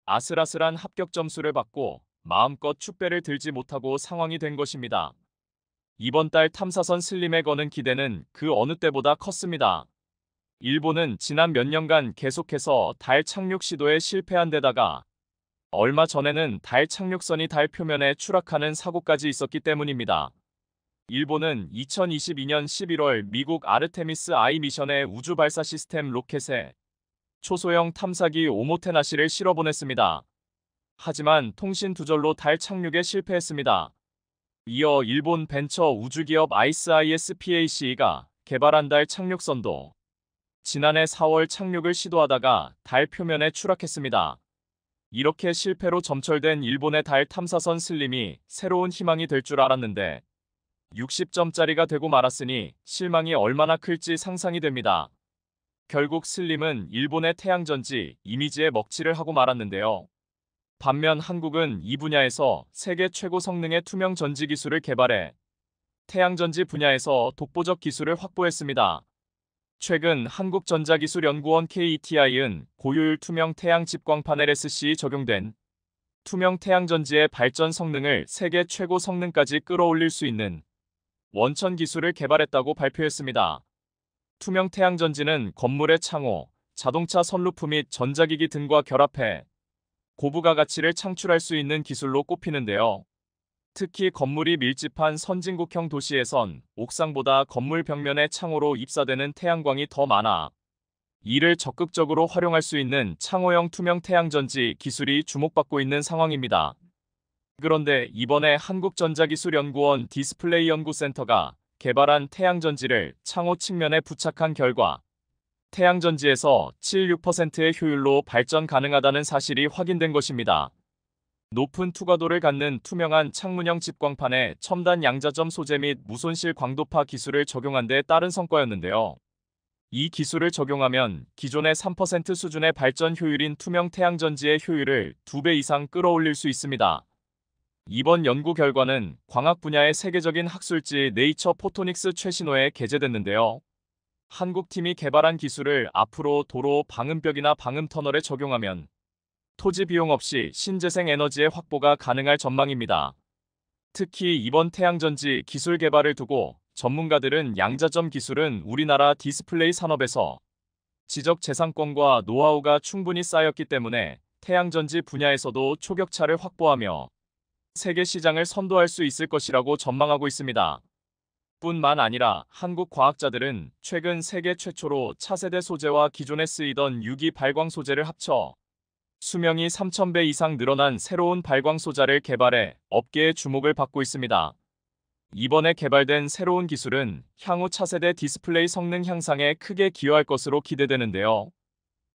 아슬아슬한 합격 점수를 받고 마음껏 축배를 들지 못하고 상황이 된 것입니다. 이번 달 탐사선 슬림에 거는 기대는 그 어느 때보다 컸습니다. 일본은 지난 몇 년간 계속해서 달 착륙 시도에 실패한 데다가 얼마 전에는 달 착륙선이 달 표면에 추락하는 사고까지 있었기 때문입니다. 일본은 2022년 11월 미국 아르테미스 I 미션의 우주 발사 시스템 로켓에 초소형 탐사기 오모테나시를 실어보냈습니다. 하지만 통신 두절로 달 착륙에 실패했습니다. 이어 일본 벤처 우주기업 ISIS-PAC가 개발한 달 착륙선도 지난해 4월 착륙을 시도하다가 달 표면에 추락했습니다. 이렇게 실패로 점철된 일본의 달 탐사선 슬림이 새로운 희망이 될 줄 알았는데 60점짜리가 되고 말았으니 실망이 얼마나 클지 상상이 됩니다. 결국 슬림은 일본의 태양전지 이미지에 먹칠을 하고 말았는데요. 반면 한국은 이 분야에서 세계 최고 성능의 투명 전지 기술을 개발해 태양전지 분야에서 독보적 기술을 확보했습니다. 최근 한국전자기술연구원 KETI은 고효율 투명 태양 집광 파넬 SC에 적용된 투명 태양전지의 발전 성능을 세계 최고 성능까지 끌어올릴 수 있는 원천 기술을 개발했다고 발표했습니다. 투명 태양전지는 건물의 창호, 자동차 선루프 및 전자기기 등과 결합해 고부가 가치를 창출할 수 있는 기술로 꼽히는데요. 특히 건물이 밀집한 선진국형 도시에선 옥상보다 건물 벽면의 창호로 입사되는 태양광이 더 많아 이를 적극적으로 활용할 수 있는 창호형 투명 태양전지 기술이 주목받고 있는 상황입니다. 그런데 이번에 한국전자기술연구원 디스플레이 연구센터가 개발한 태양전지를 창호 측면에 부착한 결과 태양전지에서 76%의 효율로 발전 가능하다는 사실이 확인된 것입니다. 높은 투과도를 갖는 투명한 창문형 집광판에 첨단 양자점 소재 및 무손실 광도파 기술을 적용한 데 따른 성과였는데요. 이 기술을 적용하면 기존의 3% 수준의 발전 효율인 투명 태양전지의 효율을 2배 이상 끌어올릴 수 있습니다. 이번 연구 결과는 광학 분야의 세계적인 학술지 네이처 포토닉스 최신호에 게재됐는데요. 한국팀이 개발한 기술을 앞으로 도로 방음벽이나 방음터널에 적용하면 토지 비용 없이 신재생 에너지의 확보가 가능할 전망입니다. 특히 이번 태양전지 기술 개발을 두고 전문가들은 양자점 기술은 우리나라 디스플레이 산업에서 지적재산권과 노하우가 충분히 쌓였기 때문에 태양전지 분야에서도 초격차를 확보하며 세계 시장을 선도할 수 있을 것이라고 전망하고 있습니다. 뿐만 아니라 한국 과학자들은 최근 세계 최초로 차세대 소재와 기존에 쓰이던 유기 발광 소재를 합쳐 수명이 3,000배 이상 늘어난 새로운 발광 소자를 개발해 업계의 주목을 받고 있습니다. 이번에 개발된 새로운 기술은 향후 차세대 디스플레이 성능 향상에 크게 기여할 것으로 기대되는데요.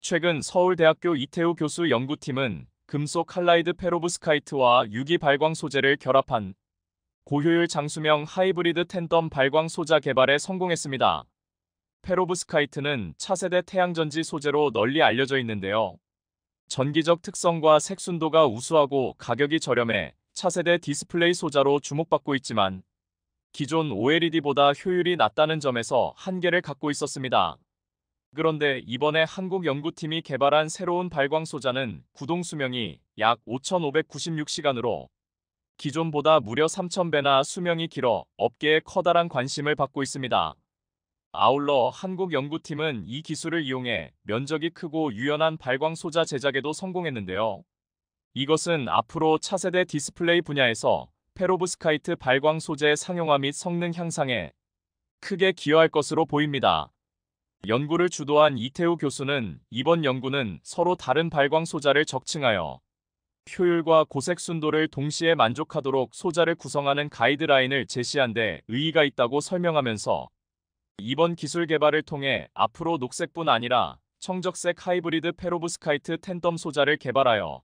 최근 서울대학교 이태우 교수 연구팀은 금속 할라이드 페로브스카이트와 유기 발광 소재를 결합한 고효율 장수명 하이브리드 텐덤 발광 소자 개발에 성공했습니다. 페로브스카이트는 차세대 태양전지 소재로 널리 알려져 있는데요. 전기적 특성과 색순도가 우수하고 가격이 저렴해 차세대 디스플레이 소자로 주목받고 있지만 기존 OLED보다 효율이 낮다는 점에서 한계를 갖고 있었습니다. 그런데 이번에 한국 연구팀이 개발한 새로운 발광 소자는 구동 수명이 약 5,596시간으로 기존보다 무려 3,000배나 수명이 길어 업계에 커다란 관심을 받고 있습니다. 아울러 한국 연구팀은 이 기술을 이용해 면적이 크고 유연한 발광 소자 제작에도 성공했는데요. 이것은 앞으로 차세대 디스플레이 분야에서 페로브스카이트 발광 소재의 상용화 및 성능 향상에 크게 기여할 것으로 보입니다. 연구를 주도한 이태우 교수는 이번 연구는 서로 다른 발광 소자를 적층하여 효율과 고색 순도를 동시에 만족하도록 소자를 구성하는 가이드라인을 제시한 데 의의가 있다고 설명하면서 이번 기술 개발을 통해 앞으로 녹색뿐 아니라 청적색 하이브리드 페로브스카이트 탠덤 소자를 개발하여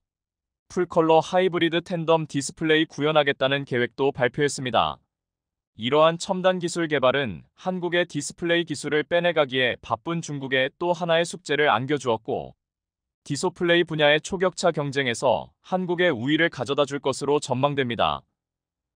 풀컬러 하이브리드 탠덤 디스플레이 구현하겠다는 계획도 발표했습니다. 이러한 첨단 기술 개발은 한국의 디스플레이 기술을 빼내가기에 바쁜 중국에 또 하나의 숙제를 안겨주었고, 디소플레이 분야의 초격차 경쟁에서 한국의 우위를 가져다 줄 것으로 전망됩니다.